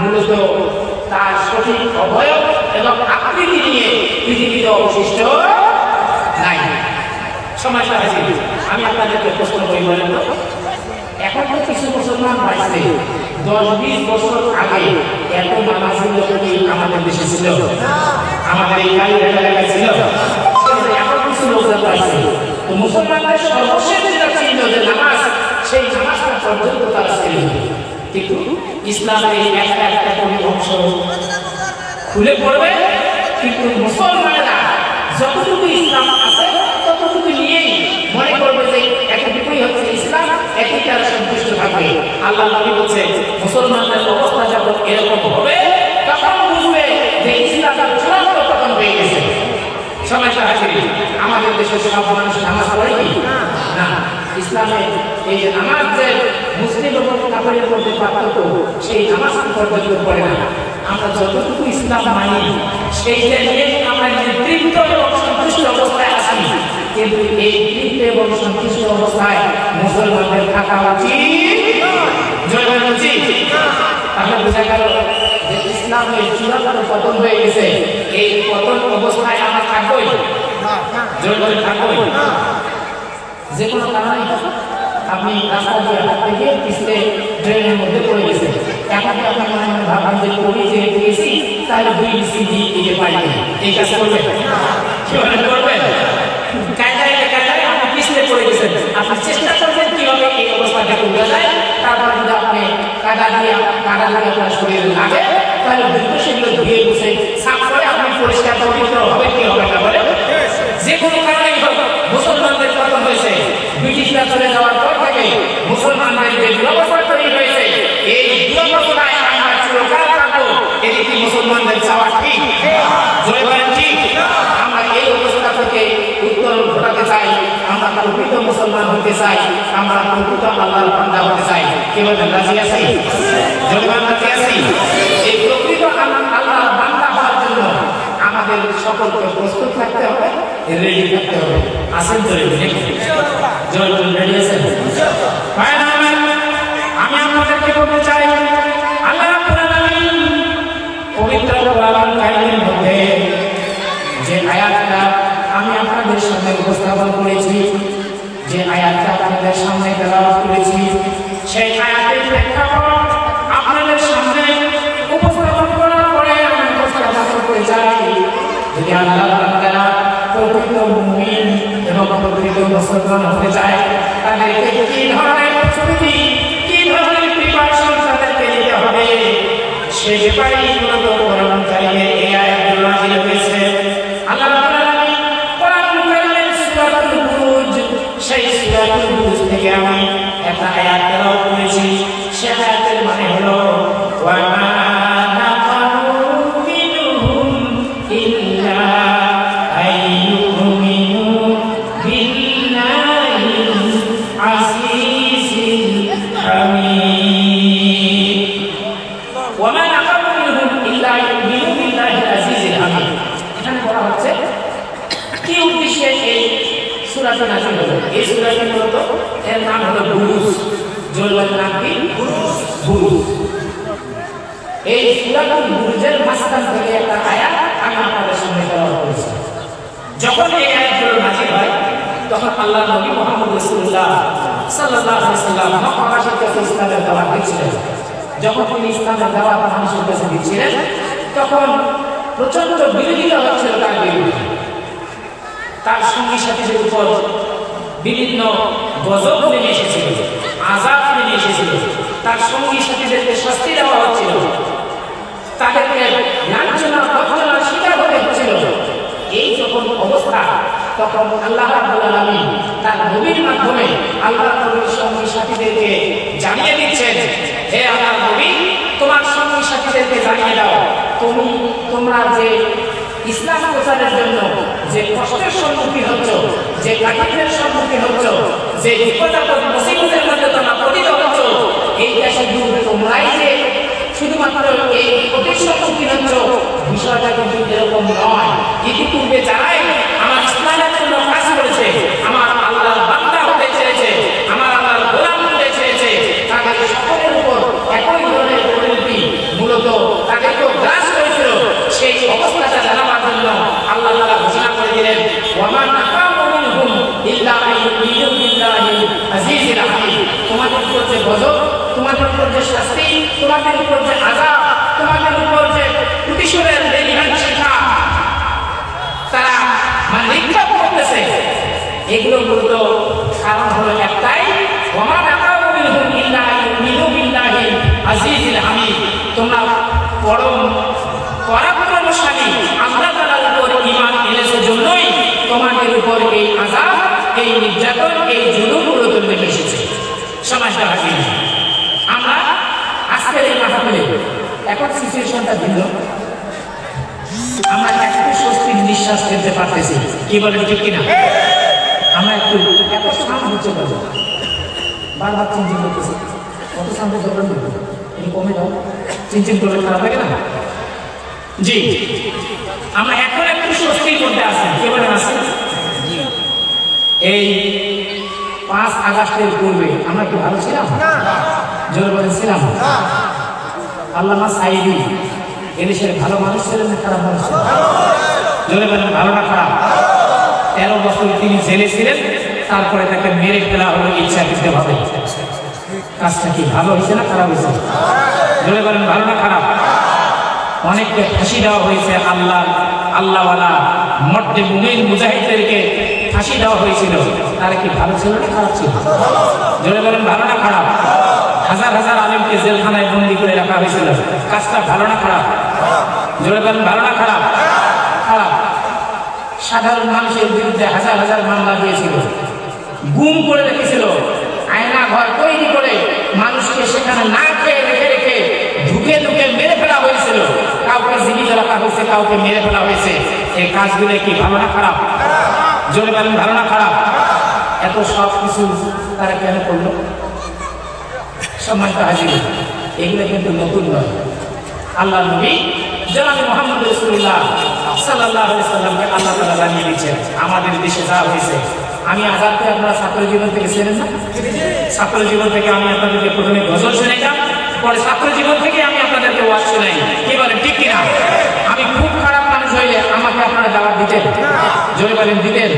[SPEAKER 1] মূলত তার সঠিক অবয়ব এবং আকৃতি নিয়ে পৃথিবীতে অবশিষ্ট নাই। সময় হাজির, আমি আপনাদেরকে প্রশ্ন করি, বলেন তো এখন তো কিছু মুসলমান পাইছে, 10-20 বছর আগে এত নামাজি লোক কি আমাদের দেশে ছিল? আমাদের এই এলাকায় ছিল? এখন কিছু লোকজন পাইছে। তো মুসলমানদের সর্বশেষ যেটা ছিল যে নামাজ, সেই নামাজটা পর্যন্ত তারা ছেড়ে দিবে। কিন্তু ইসলামের একটা একটা করে অংশ খুলে পড়বে, কিন্তু মুসলমানেরা যতটুকু ইসলাম আছে ততটুকু নিয়েই মনে করবে যে এতটুকুই হচ্ছে ইসলাম, একই তারা সন্তুষ্ট থাকবে। আল্লাহ নবী বলছে মুসলমানদের অবস্থা যখন এরকম হবে তখন বুঝবে যে ইসলামের চূড়ান্ত পতন হয়ে গেছে। সবাই সাহায্য আমাদের দেশের সব মানুষ নামাজ পড়ে কি না? ইসলামে এই যে নামাজ যে মুসলিম এবং কাফেরের মধ্যে পার্থক্য, সেই নামাজ পর্যন্ত পড়ে না। আমরা যতটুকু ইসলাম মানি সেইটা নিয়ে আমরা তৃপ্ত এবং সন্তুষ্ট অবস্থায় আছি, কিন্তু এই তৃপ্ত এবং সন্তুষ্ট অবস্থায় মুসলমানদের থাকা উচিত। জয় উচিত। তাহলে বোঝা গেল যে ইসলামের চূড়ান্ত পতন হয়ে গেছে। এই পতন অবস্থায় আমরা থাকবোই, জয় করে থাকবোই। যে কোনো কারণে আপনি রাস্তা দিয়ে হাঁটতে গিয়ে পিছলে ড্রেনের মধ্যে পড়ে গেছে, এখন আপনি মনে মনে ভাববেন যে পড়ে যে গেছি তাহলে 2 ইঞ্চি দিয়ে দিতে পারি। এই কাজ করবেন কিভাবে করবেন? কায়দায় আপনি পিছলে পড়ে গেছেন, আপনি চেষ্টা করবেন কিভাবে এই অবস্থাটা উঠে যায়। তারপরে যদি আপনি কাদা দিয়ে আপনার শরীরে লাগে তাহলে দ্রুত সেগুলো ধুয়ে বসে সাফ করে আপনি পরিষ্কার পবিত্র হবে। কি হবে না বলে? যে কোনো কারণেই হোক মুসলমানদের পতন হয়েছে। ব্রিটিশরা চলে যাওয়ার পর থেকে মুসলমানদের যে দুরবস্থা তৈরি হয়েছে, এই দুরবস্থায় আমরা চিরকাল থাকবো, এটি কি মুসলমানদের চাওয়া ঠিক? জয় বলেন ঠিক? আমরা এই অবস্থা থেকে উত্তরণ ঘটাতে চাই, আমরা প্রকৃত মুসলমান হতে চাই, আমরা প্রকৃত আল্লাহর বান্দা হতে চাই। কি বলেন, রাজি আছি? জয় বলেন, রাজি আছি? এই প্রকৃত আল্লাহর বান্দা হওয়ার জন্য আমাদের সকলকে প্রস্তুত থাকতে হবে, রেডি থাকতে হবে। আসেন তো রেডি? জয় বলেন, রেডি আছেন? আমি আপনাদেরকে বলতে চাই, আল্লাহ রাব্বুল আলামিন পবিত্র কোরআন কারীমের মধ্যে যে আয়াতটা আমি আপনাদের সামনে উপস্থাপন করেছি, যে আয়াতটা আপনাদের সামনে তেলাওয়াত করেছি, সেই আয়াতের প্রেক্ষাপট আপনাদের সামনে উপস্থাপন করার পরে আমি উপস্থাপন করতে চাই, যদি আল্লাহর বান্দারা প্রকৃত মুমিন এবং প্রকৃত মুসলমান হতে চায় তাদেরকে কি ধরনের প্রস্তুতি, কি ধরনের প্রিপারেশন তাদেরকে নিতে হবে, সে ব্যাপারেই মূলত কোরআন কারীমের এই আয়াতগুলো নাযিল হয়েছে। আল্লাহ রাব্বুল আলামিন কোরআন কারীমের সূরাতুল বুরুজ, সেই সূরাতুল বুরুজ থেকে আমি একটা আয়াত তেলাওয়াত করেছি। সেই আয়াতের মানে হলো ওয়া মা নাকামু মিনহুম ইল্লা আইয়ুমিনু বিল্লাহিল আজিজিল হামিদ। ওয়া মা নাকামু মিনহুম ইল্লা আইয়ুমিনু বিল্লাহিল আজিজিল হামিদ। এখানে বলা হচ্ছে কি উদ্দেশ্যে এই সূরাটা নাযিল হলো। এই সূরাটি মূলত এর নাম হলো বুরুজ। জলবায়ুর নাম কি? বুরুজ। এই সূরাতুল বুরুজের মাঝখান থেকে একটা আয়াত আমি আপনাদের সামনে তেলাওয়াত করেছি। যখন এই আয়াতগুলো নাযিল হয় তখন আল্লাহর নবী মুহাম্মদ রাসূলুল্লাহ সাল্লাল্লাহু আলাইহি ওয়াসাল্লাম মক্কাবাসীর কাছে ইসলামের দাওয়াত দিচ্ছিলেন। যখন তিনি ইসলামের দাওয়াত মানুষের কাছে দিচ্ছিলেন তখন প্রচন্ড বিরোধিতা হচ্ছিল তার বিরুদ্ধে। তার সঙ্গী সাথীদের উপর বিভিন্ন গজব নেমে এসেছিল, আযাব নেমে এসেছিল, তার সঙ্গী সাথীদেরকে শাস্তি দেওয়া হচ্ছিল, তাদেরকে লাঞ্ছনা অপমানের শিকার হতে হচ্ছিল। এই যখন অবস্থা তখন আল্লাহ রাব্বুল আলামিন তার নবীর মাধ্যমে আল্লাহর নবীর সঙ্গী সাথীদেরকে জানিয়ে দিচ্ছেন, হে আল্লাহর নবী, তোমার সঙ্গী সাথীদেরকে জানিয়ে দাও তোমরা যে ইসলাম প্রচারের জন্য যে কষ্টের সম্মুখীন হচ্ছ, যে কাঠিন্যের সম্মুখীন হচ্ছ, যে বিপদাপদ মুসিবতের মধ্যে তোমরা পতিত হচ্ছ, এই দেশের বিরুদ্ধে তোমরাই যে শুধুমাত্র এই ক্ষতির সম্মুখীন হচ্ছ, বিষয়টা কিন্তু এরকম নয়। ইতিপূর্বে যারাই আমার ইসলামের জন্য কাজ করেছে, আমার আল্লাহর বান্দা হতে চেয়েছে, আমার আল্লাহর গোলাম হতে চেয়েছে, তাদের সকলের উপর একই ধরনের পরিণতি মূলত তাদেরকেও গ্রাস করেছিল। সেই অবস্থাটা জানাবার জন্য আল্লাহ তাআলা ঘোষণা করে দিলেন, ওয়া মা নাকামু মিনহুম ইল্লা আইয়ুমিনু বিল্লাহিল আজিজিল হামিদ। তোমাদের উপর যে গজব, তোমাদের উপর যে শাস্তি, তোমাদের উপর যে আযাব, তোমাদের উপর যে প্রতিশোধের বিধান শিক্ষা তারা নিক্ষেপ করতেছে, এগুলো মূলত কারণ হলো একটাই, ওয়া মা নাকামু মিনহুম ইল্লা ইউমিনু বিল্লাহি আজিজিল হামিদ। তোমরা পরম পরাক্রমশালী আল্লাহ তাআলার উপর ঈমান এনেছো জন্যই তোমাদের উপর এই আযাব, এই নির্যাতন, এই জুলুমগুলো নেমে এসেছে। সমাজটা হাজির আমরা আজকের এই মাহফিলে এখন সিচুয়েশনটা ভিন্ন। আমরা একটু স্বস্তির নিঃশ্বাস ফেলতে পারতেছি, কি বলেন ঠিক কিনা? আমরা একটু এত শান্ত হচ্ছে পারবো, বারবার চিনচিন করতেছি, কত শান্ত করবেন এই কমে যাও, চিনচিন করলে খারাপ লাগে না? জি, আমরা এখন একটু স্বস্তির মধ্যে আছি, কে বলেন আছি? এই 5 আগস্টের পূর্বে আমরা কি ভালো ছিলাম? জোরে বলেছিলাম? আল্লামা সাইদি এদেশের ভালো মানুষ ছিলেন না খারাপ মানুষ ছিলেন? জোরে বলেন, ভালো না খারাপ? 13 বছর তিনি জেলে ছিলেন, তারপরে তাকে মেরে ফেলা হলো ইচ্ছাকৃতভাবে। কাজটা কি ভালো হয়েছে না খারাপ হয়েছে? জোরে বলেন, ভালো না খারাপ? অনেককে ফাঁসি দেওয়া হয়েছে, আল্লাহওয়ালা মর্দে মুমিন মুজাহিদদেরকে ফাঁসি দেওয়া হয়েছিল। তারা কি ভালো ছিল না খারাপ ছিল? জোরে বলেন, ভালো না খারাপ? হাজার হাজার আলেমকে জেলখানায় বন্দী করে রাখা হয়েছিল, কাজটা ভালো না খারাপ? জোরে বলেন, ভালো না খারাপ? খারাপ। সাধারণ মানুষের বিরুদ্ধে হাজার হাজার মামলা দিয়েছিল, গুম করে রেখেছিল, আয়না ঘর তৈরি করে মানুষকে সেখানে না খেয়ে রেখে রেখে ঢুকে ঢুকে মেরে ফেলা হয়েছিল। কাউকে জীবিত রাখা হয়েছে, কাউকে মেরে ফেলা হয়েছে। এই কাজগুলো কি ভালো না খারাপ? জোরে বলেন, ভালো না খারাপ? এত সব কিছু তারা কেন করলো? সম্মানিত হাজির, এগুলো কিন্তু নতুন নয়। আল্লাহ নবী জনাবে মুহাম্মদ রাসূলুল্লাহ সাল্লাল্লাহু আলাইহি সাল্লামকে আল্লাহ তাআলা জানিয়ে দিয়েছেন আমাদের দেশে যা হয়েছে। আমি আজাদকে আপনারা ছাত্র জীবন থেকে চেনেন না? ছাত্র জীবন থেকে আমি আপনাদেরকে প্রথমে গজল শুনাইতাম, পরে ছাত্র জীবন থেকে আমি আপনাদেরকে ওয়াজ শোনাই। কি বলেন, ঠিক কিনা? আমি খুব খারাপ মানুষ হইলে আমাকে আপনারা দাওয়াত দিতেন? জোরে বলেন, দিতেন?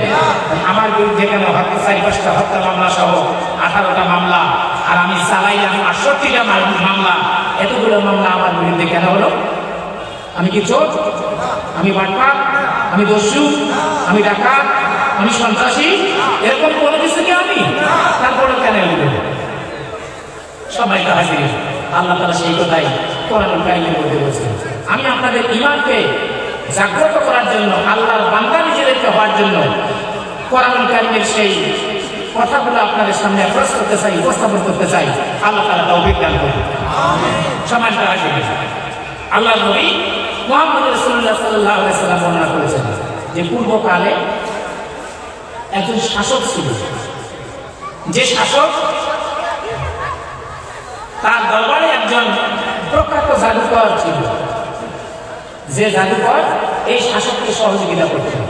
[SPEAKER 1] আমার বিরুদ্ধে কেন 4-5টা হত্যা মামলা সহ 18টা মামলা, আর আমি চালাইলাম 68টা মামলা। এতগুলো মামলা আমার বিরুদ্ধে কেন হলো? আমি কি চোর? আমি বাটপার? আমি দস্যু? আমি ডাকাত? আমি সন্ত্রাসী? এরকম কোনো কিছু কি আমি? তারপরে কেন এলো? সবাই তো হাজির। আল্লাহ তাআলা সেই কথাই কোরআনুল কারীমের মধ্যে বলেছেন, আমি আপনাদের ঈমানকে জাগ্রত করার জন্য, আল্লাহর বান্দা নিজেদেরকে হওয়ার জন্য কোরআনুল কারীমের সেই কথাগুলো আপনাদের সামনে প্রকাশ করতে চাই, উপস্থাপন করতে চাই। আল্লাহ তাআলা তৌফিক দান করুন। সম্মানিত হাজির, আল্লাহ নবী মুহাম্মদ রাসূলুল্লাহ সাল্লাল্লাহু আলাইহি সাল্লাম বর্ণনা করেছেন যে পূর্বকালে একজন শাসক ছিল, যে শাসক তার দরবারে একজন প্রখ্যাত জাদুকর ছিল, যে জাদুকর এই শাসককে সহযোগিতা করতেন।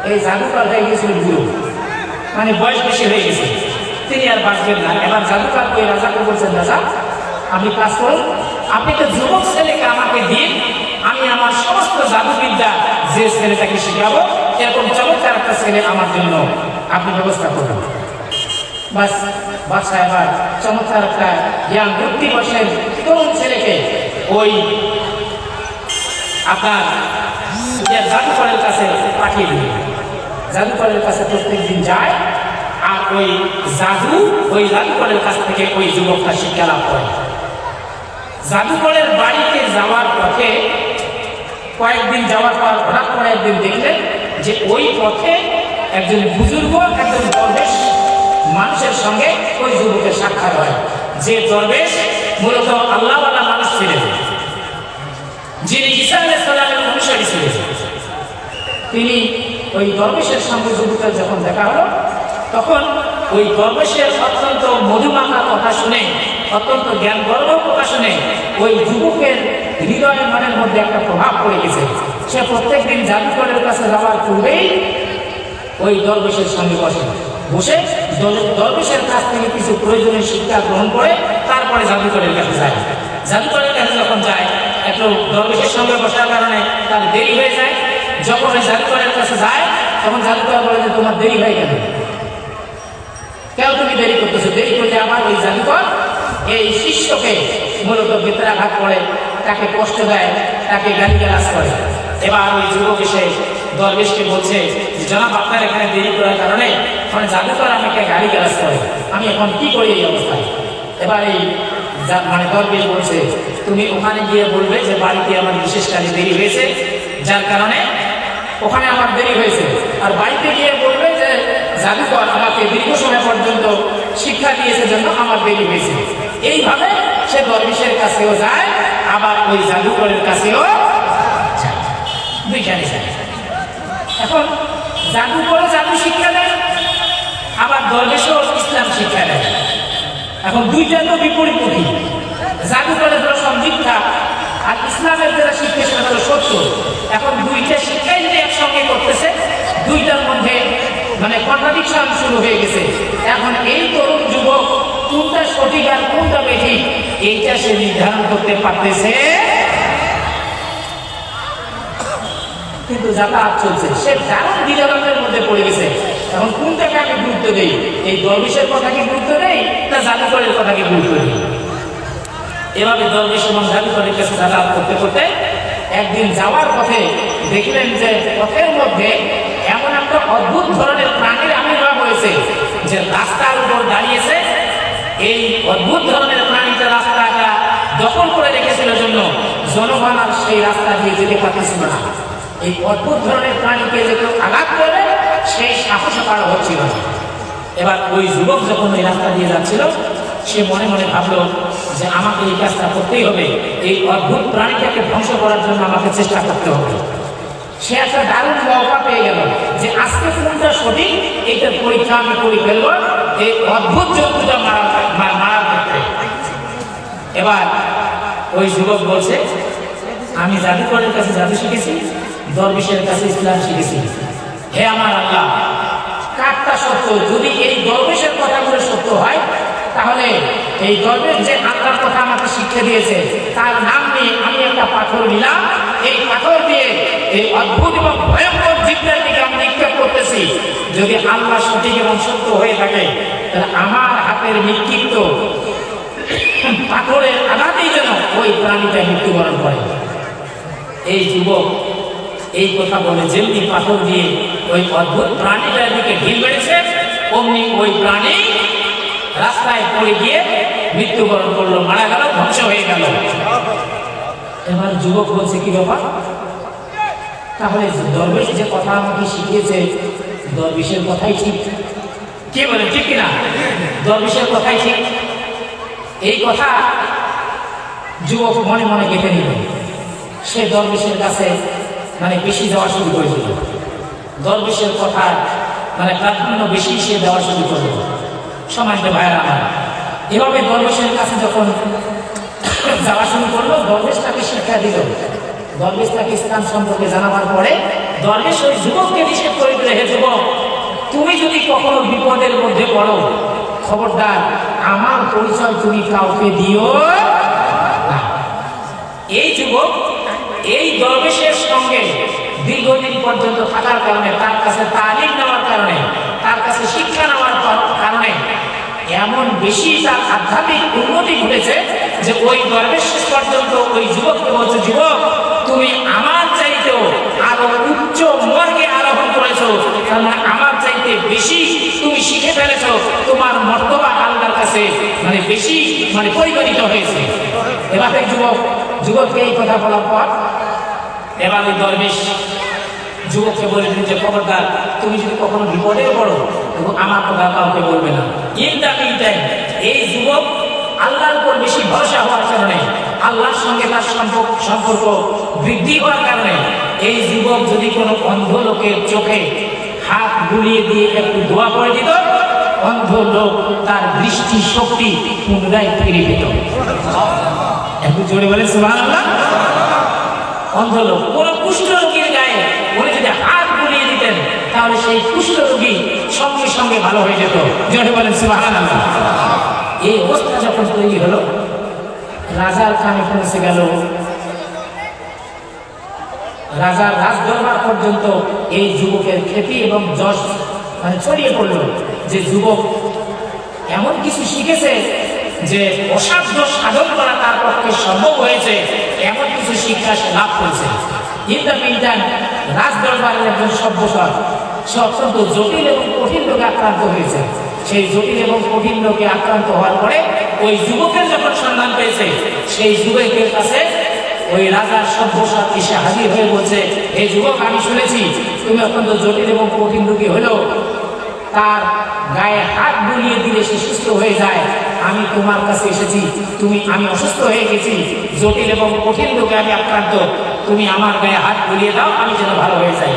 [SPEAKER 1] এই জাদুকর হয়ে গেছিল বুড়ো, মানে বয়স বেশি হয়ে গেছে, তিনি আর বাঁচবেন না। এবার জাদুকর ওই রাজাকে বলছেন, রাজা আপনি কাজ করুন, আপনি তো যুবক ছেলেকে আমাকে দিন, আমি আমার সমস্ত জাদুবিদ্যা যে ছেলেটাকে শিখাবো, এরকম চমৎকার একটা ছেলে আমার জন্য আপনি ব্যবস্থা করবেন। বাস বাদশা এবার চমৎকার একটা জ্ঞান বুদ্ধি বসেন তরুণ ছেলেকে ওই আপনার জাদুকরের কাছে পাঠিয়ে দিল। জাদুকরের কাছে প্রত্যেক দিন যায়, আর ওই জাদুকরের কাছ থেকে ওই যুবকটা শিক্ষা লাভ করে। জাদুকরের বাড়িতে যাওয়ার পথে কয়েকদিন যাওয়ার পর হঠাৎ করে একদিন দেখলেন যে ওই পথে একজন বুজুর্গ, একজন দরবেশ মানুষের সঙ্গে ওই যুবকের সাক্ষাৎ হয়। যে দরবেশ মূলত আল্লাহওয়ালা মানুষ ছিলেন, যিনি ঈসা আলাইহিস সালামের অনুসারী ছিলেন। তিনি ওই দরবেশের সঙ্গে যুবকের যখন দেখা হলো, তখন ওই দরবেশের অত্যন্ত মধুমাখা কথা শুনে, অত্যন্ত জ্ঞানগর্ভ কথা শুনে ওই যুবকের হৃদয়ের মনের মধ্যে একটা প্রভাব পড়ে গেছে। সে প্রত্যেকদিন জাদুকরের কাছে যাওয়ার পূর্বেই ওই দরবেশের সঙ্গে বসে দরবেশের কাছ থেকে কিছু প্রয়োজনীয় শিক্ষা গ্রহণ করে তারপরে জাদুকরের কাছে যায়। জাদুকরের কাছে যখন যায়, একটু দরবেশের সঙ্গে বসার কারণে তার দেরি হয়ে যায়। যখন ওই জাদুকরের কাছে যায়, তখন জাদুকর বলে যে তোমার দেরি হয় কেন? কেন তুমি দেরি করতেছো? দেরি করলে আমার ওই জাদুকর এই শিষ্যকে মূলত বেতরাঘাত করে, তাকে কষ্ট দেয়, তাকে গালিগালাজ করে। এবার ওই যুবক এসে দরবেশকে বলছে যে জনাব, আপনার এখানে দেরি করার কারণে জাদুকর আমাকে গালিগালাজ করে, আমি এখন কি করি এই অবস্থায়? এবার এই মানে দরবেশ বলছে, তুমি ওখানে গিয়ে বলবে যে বাড়িতে আমার বিশেষ কাজে দেরি হয়েছে, যার কারণে ওখানে আমার দেরি হয়েছে। আর বাড়িতে গিয়ে বলবে যে জাদুকর আমাকে দীর্ঘ সময় পর্যন্ত শিক্ষা দিয়েছে জন্য আমার দেরি হয়েছে। এইভাবে সে দরবেশের কাছেও যায়, আবার ওই জাদুকরের কাছেও যায়, দুইখানে যায়। এখন জাদুকরও জাদু শিক্ষা দেয়, আবার দরবেশও ইসলাম শিক্ষা দেয়। এখন দুইটা তো বিপরীতমুখী। জাদুকরের হলো সব মিথ্যা, আর ইসলামের যারা শিক্ষা সেটা হলো সত্য। এখন দুইটা শিক্ষাই যদি একসঙ্গে করতেছে, দুইটার মধ্যে মানে কন্ট্রাডিকশন শুরু হয়ে গেছে। এখন এই তরুণ যুবক কোনটা সঠিক আর কোনটা বেঠিক এইটা সে নির্ধারণ করতে পারতেছে, কিন্তু যাতায়াত চলছে, সে দারুণ দ্বিধাদ্বন্দ্বের মধ্যে পড়ে গেছে। এখন কোনটাকে আমি গুরুত্ব দেই, এই দরবেশের কথাকে গুরুত্ব দেই না জাদুকরের কথাকে গুরুত্ব দিই? এভাবে দরবেশ এবং জাদুকরের কাছে যাতায়াত করতে করতে একদিন যাওয়ার পথে দেখলেন যে পথের মধ্যে এমন একটা অদ্ভুত ধরনের প্রাণীর আবির্ভাব হয়েছে যে রাস্তার উপর দাঁড়িয়েছে। এই অদ্ভুত ধরনের প্রাণীটা রাস্তাটা দখল করে রেখেছিল জন্য জনগণ আর সেই রাস্তা দিয়ে যেতে পারতেছিল না। এই অদ্ভুত ধরনের প্রাণীকে যে কেউ আঘাত করবে সেই সাহস কারো হচ্ছিল না। এবার ওই যুবক যখন ওই রাস্তা দিয়ে যাচ্ছিল, সে মনে মনে ভাবলো যে আমাকে এই কাজটা করতেই হবে, এই অদ্ভুত প্রাণীটাকে ধ্বংস করার জন্য আমাকে চেষ্টা করতে হবে। সে একটা দারুণ মৌকা পেয়ে গেল যে আজকে কোনটা সঠিক এইটার পরীক্ষা আমি করে ফেলবো এই অদ্ভুত জন্তুটা মারার ক্ষেত্রে। এবার ওই যুবক বলছে, আমি জাদুকরের কাছে জাদু শিখেছি, দরবেশের কাছে ইসলাম শিখেছি। হে আমার আল্লাহ, কারটা সত্য? যদি এই দরবেশের কথাগুলো সত্য হয়, তাহলে এই দরবেশ যে আল্লাহর কথা আমাকে শিক্ষা দিয়েছে তার নাম নিয়ে আমি একটা পাথর নিলাম, এই পাথর দিয়ে এই অদ্ভুত এবং ভয়ঙ্কর জীবনের দিকে আমি নিক্ষেপ করতেছি। যদি আল্লাহ সঠিক এবং সত্য হয়ে থাকে, তাহলে আমার হাতের নিক্ষিপ্ত পাথরের আঘাতেই যেন ওই প্রাণীটা মৃত্যুবরণ করে। এই যুবক এই কথা বলে যেমনি পাথর দিয়ে ওই অদ্ভুত প্রাণীটার দিকে ঢিল মেরেছে, অমনি ওই প্রাণী রাস্তায় পড়ে গিয়ে মৃত্যুবরণ করলো, মারা গেল, ধ্বংস হয়ে গেল। এবার যুবক বলছে, কি ব্যাপার? তাহলে দরবেশ যে কথা আমাকে শিখিয়েছে, দরবেশের কথাই ঠিক। কে বলে ঠিক কিনা? দরবেশের কথাই ঠিক। এই কথা যুবক মনে মনে গেঁথে নিল। সে দরবেশের কাছে মানে বেশি যাওয়া শুরু করে দিল, দরবেশের কথা মানে প্রাধান্য বেশি সে দেওয়া শুরু করল। সমাজে ভাইয়ের আমার এভাবে দরবেশের কাছে যখন যাওয়া শুরু করলো, দরবেশ তাকে শিক্ষা দিল। দরবেশ তাকে ইসলাম সম্পর্কে জানাবার পরে দরবেশ ওই যুবককে নিষেধ করে দিলে, হে যুবক, তুমি যদি কখনো বিপদের মধ্যে পড়ো, খবরদার আমার পরিচয় তুমি কাউকে দিও না। এই যুবক এই দরবেশের সঙ্গে দীর্ঘদিন পর্যন্ত থাকার কারণে, তার কাছে তালিম নেওয়ার কারণে, তার কাছে শিক্ষা নেওয়ার কারণে এমন বেশি তার আধ্যাত্মিক উন্নতি ঘটেছে যে ওই দরবেশ শেষ পর্যন্ত ওই যুবককে বলছে, যুবক, তুমি আমার চাইতেও আরো উচ্চ মর্গে আরোহণ করেছো, কারণ আমার চাইতে বেশি তুমি শিখে ফেলেছো, তোমার মর্তবা আল্লাহর কাছে মানে বেশি মানে পরিগণিত হয়েছে। এভাবে যুবককে এই কথা বলার পর এবার ওই দরবেশ যুবককে বলে দিন যে খবরদার, তুমি যদি কখনো বিপদে পড়ো আমার কথা কাউকে বলবে না। এই যুবক আল্লাহর উপর বেশি ভরসা হওয়ার কারণে, আল্লাহর সঙ্গে তার সম্পর্ক বৃদ্ধি হওয়ার কারণে এই যুবক যদি কোনো অন্ধ লোকের চোখে হাত বুলিয়ে দিয়ে একটু দোয়া করে দিত, অন্ধ লোক তার দৃষ্টি শক্তি পুনরায় ফিরে পেত। একটু জোরে বলে সুবহানাল্লাহ। অন্ধ লোক কোন কুষ্ঠ রোগীর গায়ে উনি যদি হাত বুলিয়ে দিতেন, তাহলে সেই কুষ্ঠ রোগী সঙ্গে সঙ্গে ভালো হয়ে যেত। জোরে বলেন সুবহানাল্লাহ। এই অবস্থা যখন তৈরি হলো, রাজার কানে পৌঁছে গেল, রাজার রাজদরবার পর্যন্ত এই যুবকের খ্যাতি এবং যশ মানে ছড়িয়ে পড়ল যে যুবক এমন কিছু শিখেছে যে অসাধ্য সাধন করা তার পক্ষে সম্ভব হয়েছে, এমন কিছু শিক্ষা সে লাভ করেছে। রাজদরবারের একজন সভ্যসর সে অত্যন্ত জটিল এবং কঠিন রোগে আক্রান্ত হয়েছে। সেই জটিল এবং কঠিন রোগে আক্রান্ত হওয়ার পরে ওই যুবকের যখন সন্ধান পেয়েছে, সেই যুবকের কাছে ওই রাজার সভ্যসাদ এসে হাজির হয়ে বলছে, এই যুবক, আমি শুনেছি তুমি অত্যন্ত জটিল এবং কঠিন রোগী হলেও তার গায়ে হাত বুলিয়ে দিলে সে সুস্থ হয়ে যায়। আমি তোমার কাছে এসেছি, আমি অসুস্থ হয়ে গেছি, জটিল এবং কঠিন রোগে আমি আক্রান্ত, তুমি আমার গায়ে হাত বুলিয়ে দাও, আমি যেন ভালো হয়ে যাই।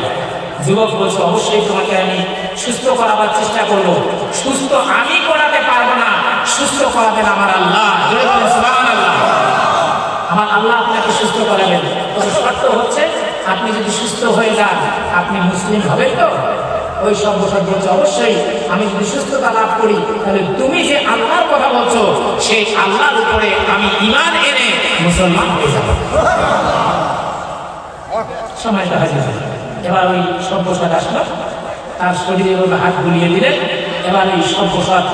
[SPEAKER 1] যুবক বলছে, অবশ্যই তোমাকে আমি সুস্থ করাবার চেষ্টা করবো। সুস্থ আমি করাতে পারবো না, সুস্থ করাবেন আমার আল্লাহ। সুবহানাল্লাহ। আমার আল্লাহ আপনাকে সুস্থ করাবেন। তবে শর্ত হচ্ছে, আপনি যদি সুস্থ হয়ে যান, আপনি মুসলিম হবেন তো? ওই সভ্যসাদ বলছে, অবশ্যই। আমি যদি সুস্থতা লাভ করি, তাহলে তুমি যে আল্লাহর কথা বলছো, সেই আল্লাহর উপরে আমি ঈমান এনে মুসলমান হয়ে যাব। সময়টা হাজির। এবার ওই সভ্যসাদ আসলো, তার শরীরে হাত বুলিয়ে দিলেন। এবার এই সভ্যসাদ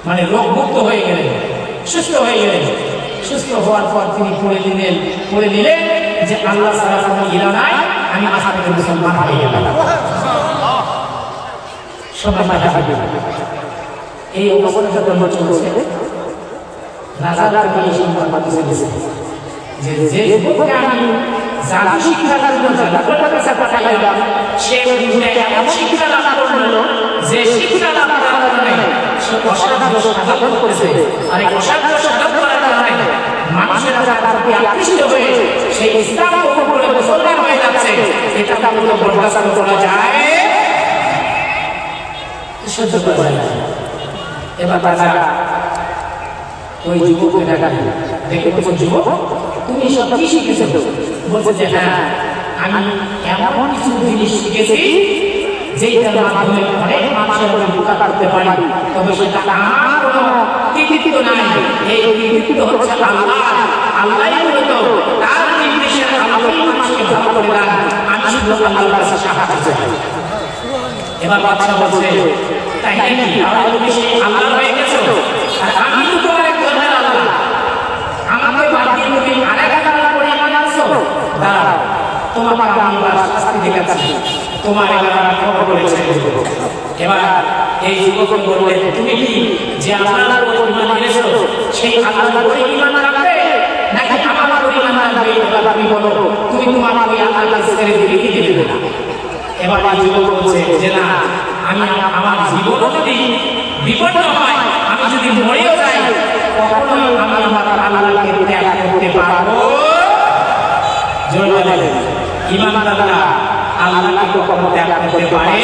[SPEAKER 1] মানে রোগমুক্ত হয়ে গেলেন, সুস্থ হয়ে গেলেন। সুস্থ হওয়ার পর তিনি পড়ে নিলেন যে আল্লাহ ছাড়া কোনো ইলা নাই, আমি আশা থেকে মুসলমান হয়ে গেলাম। সবাই মাথা হাতে এই অবস্থা চলছে। রাজার এই সংবাদ দিয়েছে যে যে যুবককে আমি জাদু শিক্ষার জন্য পাঠাইলাম, সে এমন শিক্ষা লাভ করলো যে শিক্ষা লাভ করার কারণে সে অসাধ্য সাধন করেছে। আর এই অসাধ্য সাধন করার কারণে মানুষেরা তার প্রতি আকৃষ্ট হয়ে সেই ইসলাম কবুল করে মুসলমান হয়ে যাচ্ছে। এটা কোনো বরদাস্ত করা যায়? সহ্য করা যায় না। এবার রাজা ওই যুবককে ডাকলেন, দেখে বলছে, যুবক, তুমি সব কি শিখেছো? বলছে যে, হ্যাঁ, আমি এমন কিছু জিনিস শিখেছি যেটার মাধ্যমে অনেক মানুষের উপকার করতে পারি, তবে সেটা আমার কোনো কৃতিত্ব নাই। এই কৃতিত্ব হচ্ছে আল্লাহ। আল্লাহই মূলত তার নির্দেশে আল্লাহই মানুষকে ভালো করে দেন। আমি শুধু আল্লাহর কাছে সাহায্য চাই। এবার বাদশা বলছে, তাই নাকি? তুমি সেই আল্লাহ হয়ে গেছো? আর আমি তো তোমার এক জনের আল্লাহ। আমাকে বাদ দিয়ে তুমি আরেক আল্লাহ করে ইমান আনছো? দাঁড়াও, তোমাকে আমি এবার শাস্তি দেখাচ্ছি। তোমার এবার খবর করেছে। এবার এই যুবক বললেন, তুমি কি যে আল্লাহর উপর ঈমান এনেছো, সেই আল্লাহর উপর ঈমান রাখবে নাকি আমার উপর ঈমান রাখবে? এবার তুমি বলো, তুমি তোমার ওই আল্লাহকে ছেড়ে দিবে না? এবার এই যুবক বলছে যে, না, আমি আমার জীবন যদি বিপন্ন হয়, আমি যদি মরেও যাই, কখনোই আমি আমার আল্লাহকে ত্যাগ করতে পারবো। জোরে বলেন, ঈমানদাররা আল্লাহকে কখনো ত্যাগ করতে পারে?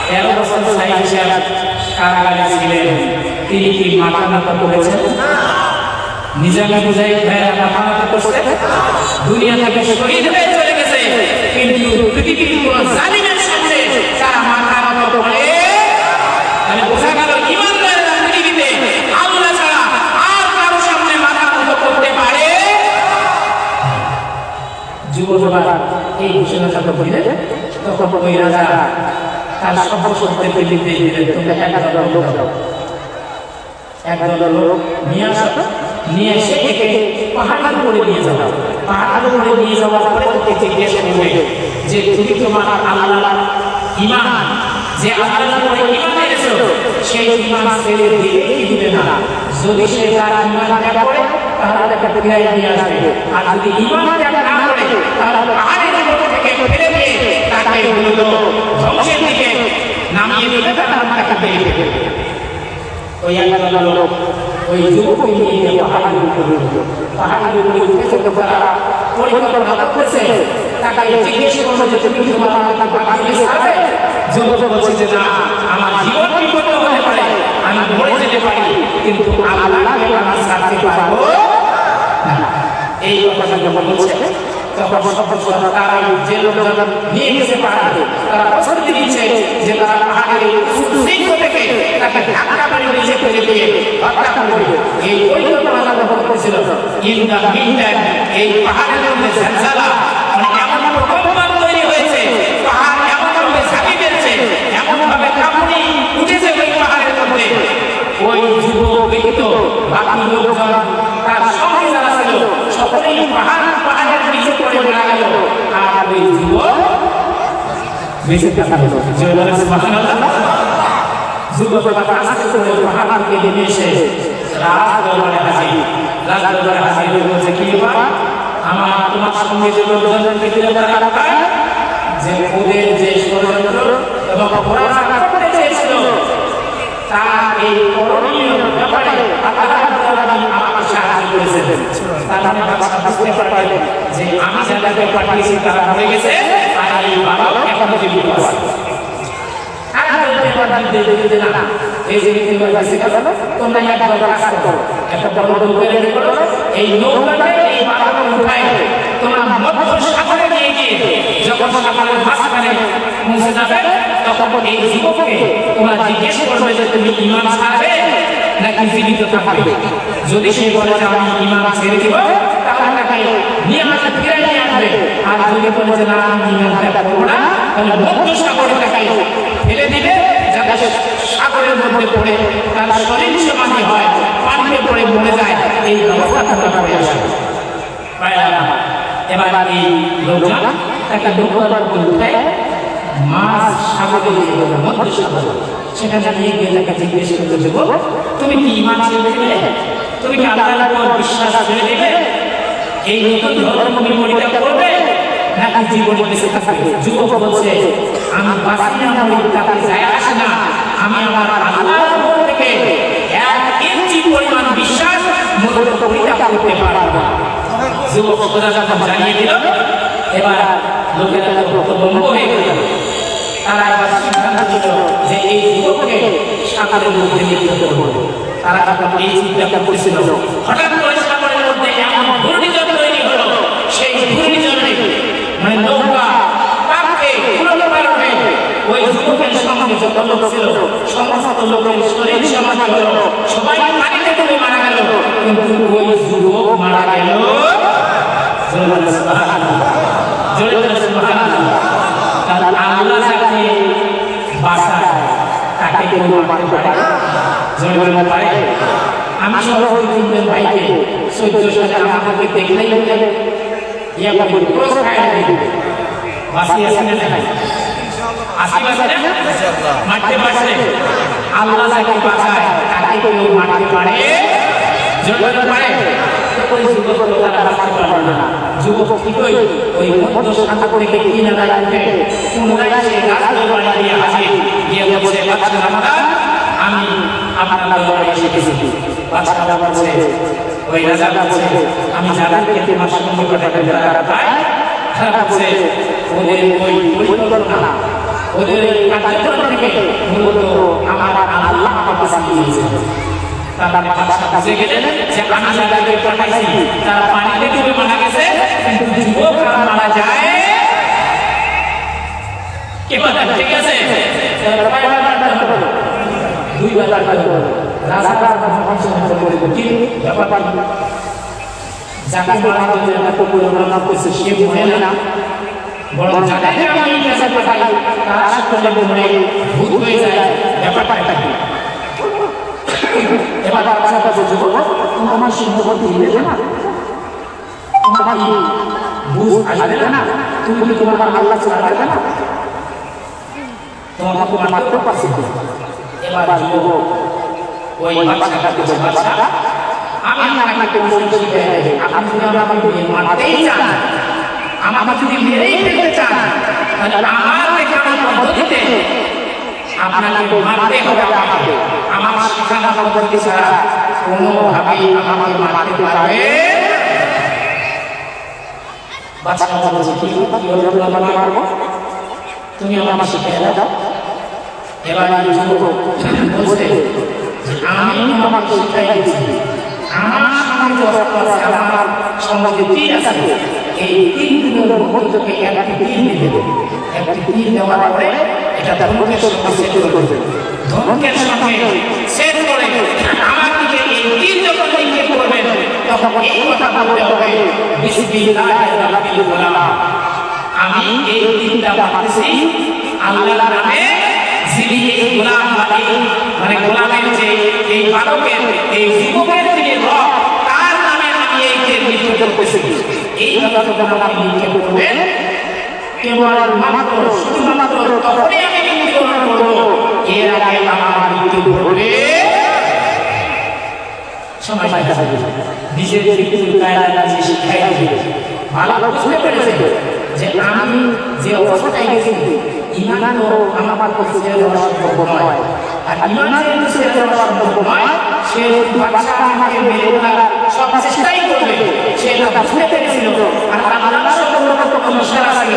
[SPEAKER 1] 13 বছর সাইদ সাহেব কারাগারে ছিলেন, তিনি কি মাথা নত করেছেন? নিজামী মুজাহিদ ভাইরা মাথা নত করছে? দুনিয়া থেকে শহীদ হয়ে চলে গেছে, কিন্তু পৃথিবীর কোন জালিমের সামনে তারা মাথা নত করে? তাহলে বোঝা গেল, ঈমানদাররা পৃথিবীতে আল্লাহ ছাড়া আর কারো সামনে মাথা নত করতে পারে? যুবকরা এই ঘোষণা যখন দিলেন, তখন ওই রাজা তার সর্বশক্তিতে দিতে দিলেন, তোমরা একদল লোক দাও, একদল লোক নিয়ে আসো, নিয়ে এসে একে পাহাড়ের উপরে নিয়ে যাও। পাহাড়ের উপরে নিয়ে যাওয়ার পরে ওকে জিজ্ঞেস করবে যে, তুমি তোমার আল্লাহর ঈমান, যে আল্লাহর উপরে ঈমান এনেছো, সেই ঈমান ছেড়ে দিবে কি দিবে না? যদি সে তার ঈমান ত্যাগ করে, তাহলে তাকে ফিরিয়ে নিয়ে আসবে। আর যদি ঈমান ত্যাগ না করে, তাহলে পাহাড়ের উপর থেকে ফেলে দিয়ে তাকে মূলত ধ্বংসের দিকে নামিয়ে দিবে, তার মাথাকে ফেলে দেবে। ওই একদল লোক ওই যুবককে নিয়ে পাহাড়ের উপরে উঠল। পাহাড়ের উপরে উঠে তারা পরিকল্পনা করছে, তাকে জিজ্ঞেস করলো যে, তুমি তোমার আল্লাহকে বাঁচিয়ে ছাড়বে? যুবক বলছে যে, না, আমার জীবন বিপন্ন হতে পারে, আমি মরে যেতে পারি, কিন্তু আল্লাহকে আমি ছাড়তে পারবো না। এই কথা যখন বলছে, তখন তারা যে লোকজন নিয়ে গেছে পাহাড়ে, তারা প্রস্তুতি নিচ্ছে যে তারা পাহাড়ের শৃঙ্গ থেকে তাকে ধাক্কা মারি নিচে ফেলে দিয়ে হত্যা করবে। এই পরিকল্পনা যখন করছিল, ইন্দা মিন্টান এই পাহাড়ের মধ্যে ঝঞ্ঝালা, মানে এমন প্রকম্পন তৈরি হয়েছে, পাহাড় এমনভাবে ঝাঁকি মেরেছে, এমনভাবে কাঁপুনি উঠেছে ওই পাহাড়ের মধ্যে। ওই যুবক ব্যতীত বাকি লোকজন তার সঙ্গে যারা ছিল সকলেই পাহাড়ের নিচে পড়ে মারা গেল। আর ওই যুবক বেঁচে থাকা হলো। যুবকরা আস্তে করে পাহাড় থেকে নেমে এসে রাজদরবারে হাজির। রাজদরবারে হাজির হয়ে বলছে, কি ব্যাপার, আমার তোমার সঙ্গে যে লোকজনকে দিলে তারা পায় যে ওদের যে ষড়যন্ত্র এবং ওরা করতে চেয়েছিল তার এই করণীয় ব্যাপারে আল্লাহ আমাকে সাহায্য করেছেন। তার মানে বাদশা বুঝতে পারলেন যে আমি যাদেরকে পাঠিয়েছি তারা মরে গেছে, আর এই বালক এখনো জীবিত আছে। এই নৌকাতে এই বালক উঠায় তোমরা মধ্য সাগরে নিয়ে গিয়ে যখন সাগরের মাঝখানে পৌঁছে যাবে তখন এই যুবককে তোমরা জিজ্ঞেস করবে যে তুমি ঈমান ছাড়বে নাকি জীবিত থাকবে। যদি সে বলে যে আমি ঈমান ছেড়ে দিব তাহলে তাকে নিয়ে আমাকে ফিরে নিয়ে আসবে, আর যদি বলে যে না আমি ঈমান ত্যাগ করব না তাহলে মধ্য সাগরে তাকে ফেলে দিবে যাতে সাগরের মধ্যে পড়ে তার শরীর সমাধি হয়, পানিতে পড়ে মরে যায়। এই ব্যবস্থা তোমরা করে আসবে। এবার এই লোকজন তাকে ডোবার মধ্যে মাছ সাগরে মধ্য সাগরে সেখানে নিয়ে গিয়ে তাকে জিজ্ঞেস করতে দেবো, তুমি কি ঈমান ছেড়ে দেবে, তুমি কি আল্লাহর উপর বিশ্বাস ছেড়ে দেবে, এই নতুন ধর্ম তুমি পরিত্যাগ করবে নাকি জীবনে বেঁচে থাকবে। যুবক বলছে, আমি বাঁচি না মরি তাতে যায় আসে না, আমি আমার আল্লাহর উপর থেকে 1 ইঞ্চি পরিমাণ বিশ্বাস মূলত পরিত্যাগ করতে পারবো না। যুবক খোদা যখন জানিয়ে দিল, এবার লোকেরা বক্তব্য হয়ে গেল। তারা এবার সিদ্ধান্ত নিল যে এই যুবককে সাগরের মধ্যে নিক্ষেপ করবে। তারা যখন এই চিন্তা করেছিল, হঠাৎ করে সাগরের মধ্যে এমন ঘূর্ণিঝড় তৈরি হলো, সেই ঘূর্ণিঝড়ে মানে নৌকা পাকে উলটপালটে ওই যুবকের সঙ্গে যত লোক ছিল সমস্ত লোকের শরীর সমাধি হলো, সবাই পানিতে ডুবে মারা গেল, কিন্তু ওই যুবক মারা গেল। আল্লাহ যাকে বাঁচায় তাকে কেউ মারতে পারে? আমি সহ তিনজন ভাইকে 14 সালে আমাকে দেখলেই আল্লাহ যাকে বাঁচায় তাকে কেউ মারতে পারে? যুবক কি কই ওই মধ্য সাগর থেকে কিনারায় উঠে পুনরায় সেই রাজদরবারে গিয়ে হাজির, গিয়ে বলছে, বাদশা আমাদের আমি আপনার দরবারে এসেছি। বাদশা বলছে, ওই রাজা বলছে, আমি যাদেরকে তোমার সঙ্গে পাঠাতে তারা পায়, তারা বলছে ওদের ওই পরিকল্পনা ওদের কার্যক্রম থেকে মূলত আমার আল্লাহ আমাকে বাঁচিয়েছে। তারা বাদশা বুঝে গেলেন যে আমি যাদেরকে পাঠাইছি তারা পানিতে ডুবে মারা গেছে, কিন্তু যুবক মারা যায় কে কথা ঠিক আছে। দুইবার রাজাকার ব্যাপার যাকে মারার জন্য এত পরিকল্পনা করছে সে মরে না, বরং যাদেরকে আমি কাছে পাঠাই তারা আসলে মনে ভূত হয়ে যায়। ব্যাপারটা কি? এবার বাচ্চাটা বলছে, তোমার সিংহপতি নেবে না, তোমার কি বুঝ আসবে না, তুমি তোমার আল্লাহ ছাড়া পারবে না, তোমার মারতে পারছি। এবার যুবক ওই বাচ্চাটাকে বলছে, বাচ্চা আমি আপনাকে বলতে চাই, আপনি যদি আমাকে মারতেই চান, আমাকে যদি মেরেই ফেলতে চান, তাহলে আমার দেখানো পদ্ধতিতে আপনাকে মারতে হবে। আমাকে আমার শিখানো পদ্ধতি ছাড়া কোনোভাবেই আমাকে মারতে পারবে। বাচ্চা বলছে, মারবো, তুমি আমার শিখিয়ে দাও। এবার বলছে, আমি তোমাকে শিখাই দিচ্ছি, আমার সঙ্গে আমার সঙ্গে তীর আছে, এই তীরগুলোর মধ্যে থেকে একটি তীর দেবে, একটি তীর দেওয়ার পরে এটা ধনুকের সঙ্গে সেট করবে, ধনুকের সঙ্গে সেট করে আমার দিকে এই তীর যখন নিক্ষেপ করবেন তখন এই কথা বলতে হবে, বিসমিল্লাহ, আমি এই তীরটা মারতেছি আল্লাহর নামে, যিনি এই গোলাম মানে গোলামের যে এই বালকের এই যুবকের যিনি রব তার নামে আমি এই তীর নিক্ষেপ করছি। এই কথা যখন আপনি নিক্ষেপ করবেন কেবল মাত্র শুধুমাত্র তখনই আমি মৃত্যুবরণ করবো, এর আগে আমার মৃত্যু নিজের ফিকুল কায়দা নিজে শিখাই দিবে। ভালো বুঝতে পেরেছে যে আমি যে অবস্থায় গেছি ঈমান তো আমার কাছে ছেড়ে দেওয়া সম্ভব নয়, আর ঈমান যে ছেড়ে দেওয়া সম্ভব নয় সে বাদশা আমাকে মেরে ফেলার সব চেষ্টাই করবে, সে এটা বুঝতে পেরেছিল। আর আল্লাহর সম্পর্ক কোনো ইশারা ছিল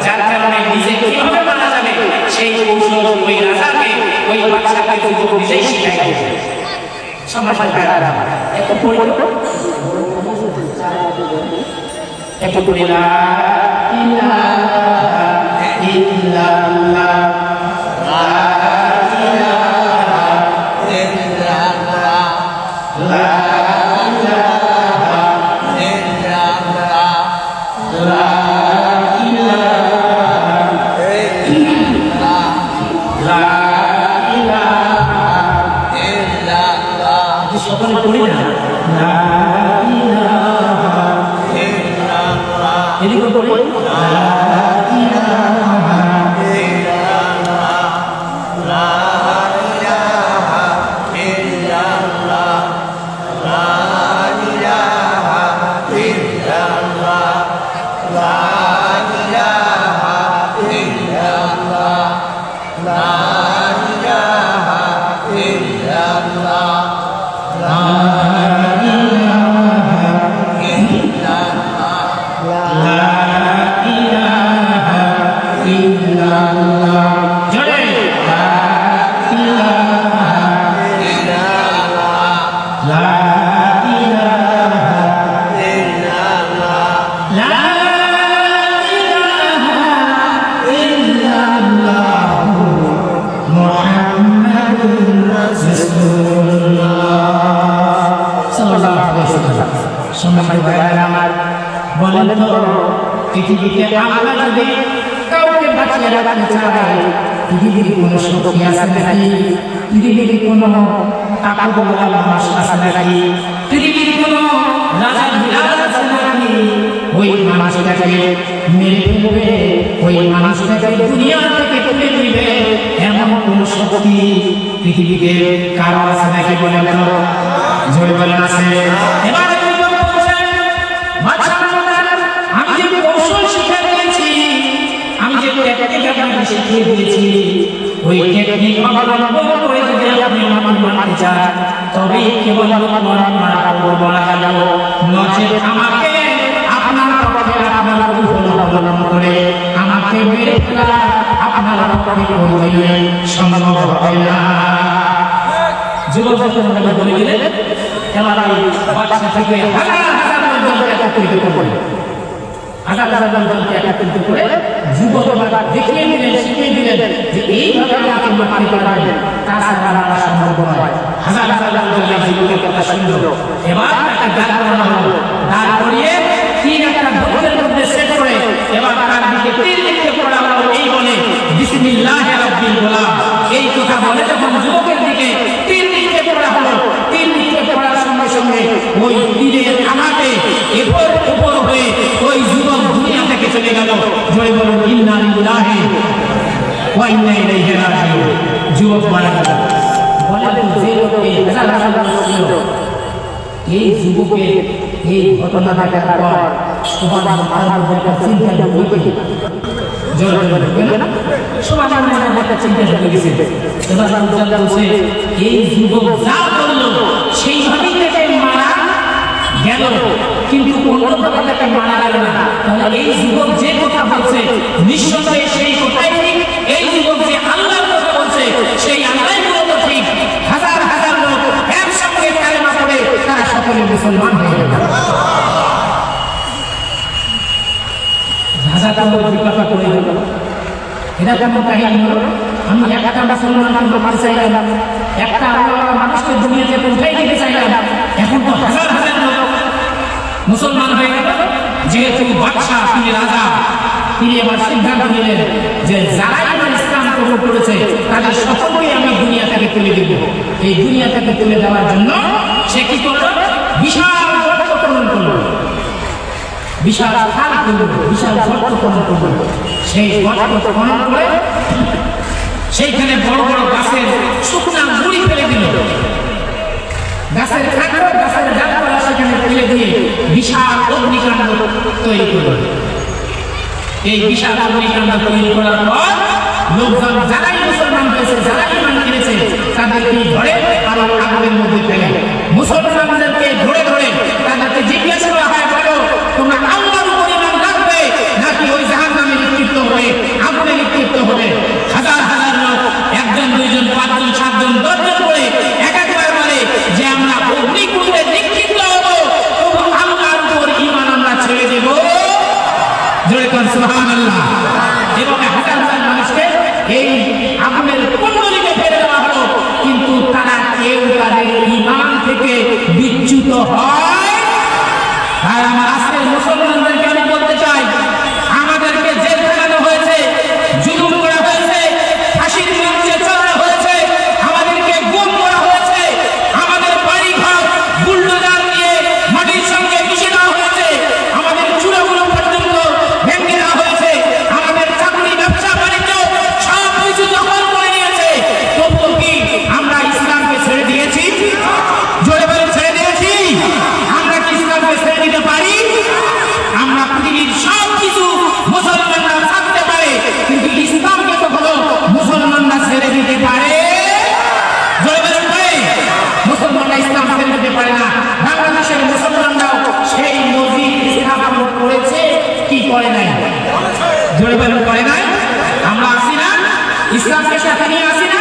[SPEAKER 1] যার কারণে নিজে কিভাবে মারা যাবে সেই কৌশল ওই রাজাকে ওই বাদশাকে যুবক নিজেই শিখাই দিবে। সম্মানিত ভাইরা আমার, একটা পরিচিত একটা পরিলা ইলাহা ইল্লাল্লাহ লা ইলাহা ইল্লাল্লাহ লা ইলাহা ইল্লাল্লাহ লা ইলাহা ইল্লাল্লাহ লা ইলাহা ইল্লাল্লাহ। সকলে পড়ি না লা ইলাহা ইল্লাল্লাহ, এদিকে পড়ি লা ইলাহা ইল্লাল্লাহ লা ইলাহা ইল্লাল্লাহ লা ইলাহা ইল্লাল্লাহ লা ইলাহা ইল্লাল্লাহ লা ইলাহা ইল্লাল্লাহ লা আমার বলেন তো পৃথিবীতে আল্লাহ যদি কাউকে বাঁচিয়ে রাখতে চায় পৃথিবীর কোনো শক্তি আছে নাকি? পৃথিবীর কোনো টাকা বলা মানুষ আছে নাকি? পৃথিবীর কোনো রাজা বিরাজ আছে নাকি? ওই মানুষটাকে মেরে ফেলবে, ওই মানুষটাকে দুনিয়া থেকে তুলে দিবে এমন কোন শক্তি পৃথিবীতে কারো আছে নাকি? বলেন তো, জোরে বলেন আছে? এবার আমি যে কৌশল শিক্ষা দিয়েছি, আমি যে টেকনিক আপনাকে শিখিয়ে দিয়েছি, ওই টেকনিক অবলম্বন করে যদি আপনি আমার মানতে চান তবে কেবল মারা গেল, নচেত আমাকে আপনার পক্ষে আপনার অবলম্বন করে আমাকে মেরে ফেলা আপনার পক্ষে কোনোদিনই সম্ভব হবে না। যুবক বলে দিলেন এবার বাদশা থেকে হাজার জনকে একত্রিত করলেন, হাজার জনকে একত্রিত করে যুবক দেখিয়ে দিলেন, শিখিয়ে দিলেন যে এইভাবে আপনি মাটি পাঠাবেন, তাছাড়া আমরা সম্ভব নয়। হাজার জনকে যুবকের কথা শুনল। এবার একটা গান করানো হলো, গান করিয়ে তিন একটা ভক্তের মধ্যে সেট করে এবার তার দিকে তীর নিক্ষেপ করা হলো। এই বলে বিসমিল্লাহি রাব্বিল গোলাম, এই কথা বলে যখন যুবকের দিকে তীর নিক্ষেপ করা হলো, তীর নিক্ষেপ করার সঙ্গে সঙ্গে ওই তীরের আঘাতে এরপর উপর হয়ে ওই যুবক দুনিয়া থেকে চলে গেল। জয় বলুন ইন্না লিল্লাহি ওয়া ইন্না ইলাইহি রাজিউন। যুবক মারা গেল। বলেন যে লোকে হাজার ছিল, এই যুবকের এই ঘটনা দেখার পর সবার মাথার মধ্যে চিন্তা ঢুকে জোরে বলবেন না, সবার মনের মধ্যে চিন্তা ঢুকে গেছে। এবার জানতে বলছে এই যুবক যা বললো সেইভাবেই তাকে মারা গেল, কিন্তু অন্যভাবে তাকে মারা গেল না। তাহলে এই যুবক যে কথা বলছে নিঃসন্দেহে সেই কথাই ঠিক। এই যুবক যে আল্লাহর কথা বলছে সেই আল্লাহই মূলত ঠিক। হাজার হাজার লোক একসঙ্গে কালেমা পড়ে তারা সকলে মুসলমান হয়ে গেল। এটা কেমন কাহিনী হলো? আমি একটা মুসলমান মানুষ চাইলাম, একটা মানুষকে দুনিয়াতে পৌঁছাই দিতে চাইলাম, এখন তো হাজার হাজার লোক মুসলমান হয়ে গেল। যেহেতু বাদশা, তিনি রাজা, তিনি এবার সিদ্ধান্ত নিলেন যে যারা এবার ইসলাম কবুল করেছে তাদের সকলকে আমি দুনিয়া থেকে তুলে দেব। এই দুনিয়া থেকে তুলে দেওয়ার জন্য সে কি করলো? বিশাল গর্ত খনন করলো, বিশাল খাল করলো, বিশাল গর্ত খনন করলো। সেই গর্ত খনন করে সেইখানে বড় বড় গাছের শুকনা মুড়ি ফেলে দিল, গাছের কাঁকড়, গাছের ডালপালা সেখানে ফেলে
[SPEAKER 2] দিয়ে বিশাল অগ্নিকাণ্ড তৈরি করল। এই বিশাল অগ্নিকাণ্ড তৈরি করার পর লোকজন যারাই মুসলমান হয়েছে, যারাই ঈমান এনেছে, তাদেরকে ধরে আরো আগুনের মধ্যে ফেলে। মুসলমানদেরকে ধরে ধরে তাদেরকে জিজ্ঞেস করা হয়, বলো তোমরা আল্লাহর উপর ঈমান রাখবে নাকি ওই জাহান্নামে নিক্ষিপ্ত হয়ে আগুনে নিক্ষিপ্ত হবে? হাজার হাজার লোক, একজন, দুইজন, পাঁচজন, সাতজন, 10 জন করে এক একবার বলে যে আমরা অগ্নিকুণ্ডে নিক্ষিপ্ত হবো, তবু আল্লাহর উপর ঈমান আমরা ছেড়ে দেব। জোরে কোন সুবহানাল্লাহ। এবং হাজার হাজার মানুষকে এই আগুনের কুণ্ডলিতে ফেলে দেওয়া হলো, কিন্তু তারা কেউ তাদের ঈমান থেকে বিচ্যুত হয়। আর আমার আজকের মুসলমানদেরকে আমি বলতে চাই, আমাদেরকে জেল ফেলানো হয়েছে, জুলুম করা হয়েছে, ফাঁসির মঞ্চে চড়ানো হয়েছে, আমাদেরকে গুম করা হয়েছে, আমাদের বাড়ি ঘর বুলডোজার দিয়ে মাটির সঙ্গে মিশিয়ে দেওয়া হয়েছে, আমাদের চূড়াগুলো পর্যন্ত ভেঙে দেওয়া হয়েছে, আমাদের চাকরি, ব্যবসা, বাণিজ্য সব কিছু দখল করে নিয়েছে। তবুও কি আমরা ইসলামকে ছেড়ে দিয়েছি? জোরে বলে ছেড়ে দিয়েছি? আমরা কি ইসলামকে ছেড়ে দিতে পারি? আমরা পৃথিবীর সব কিছু মুসলমানরা থাকতে পারে, কিন্তু ইসলামকে কখনো মুসলমানরা ছেড়ে দিতে পারে? জোরে বলে পারে? মুসলমানরা ইসলাম ছেড়ে দিতে পারে না। বাংলাদেশের মুসলমানরাও সেই মসজিদ স্থাপন করেছে কি করে নাই? জোরে বলে করে নাই? আমরা আসি না, ইসলামকে সাথে নিয়ে আসি না।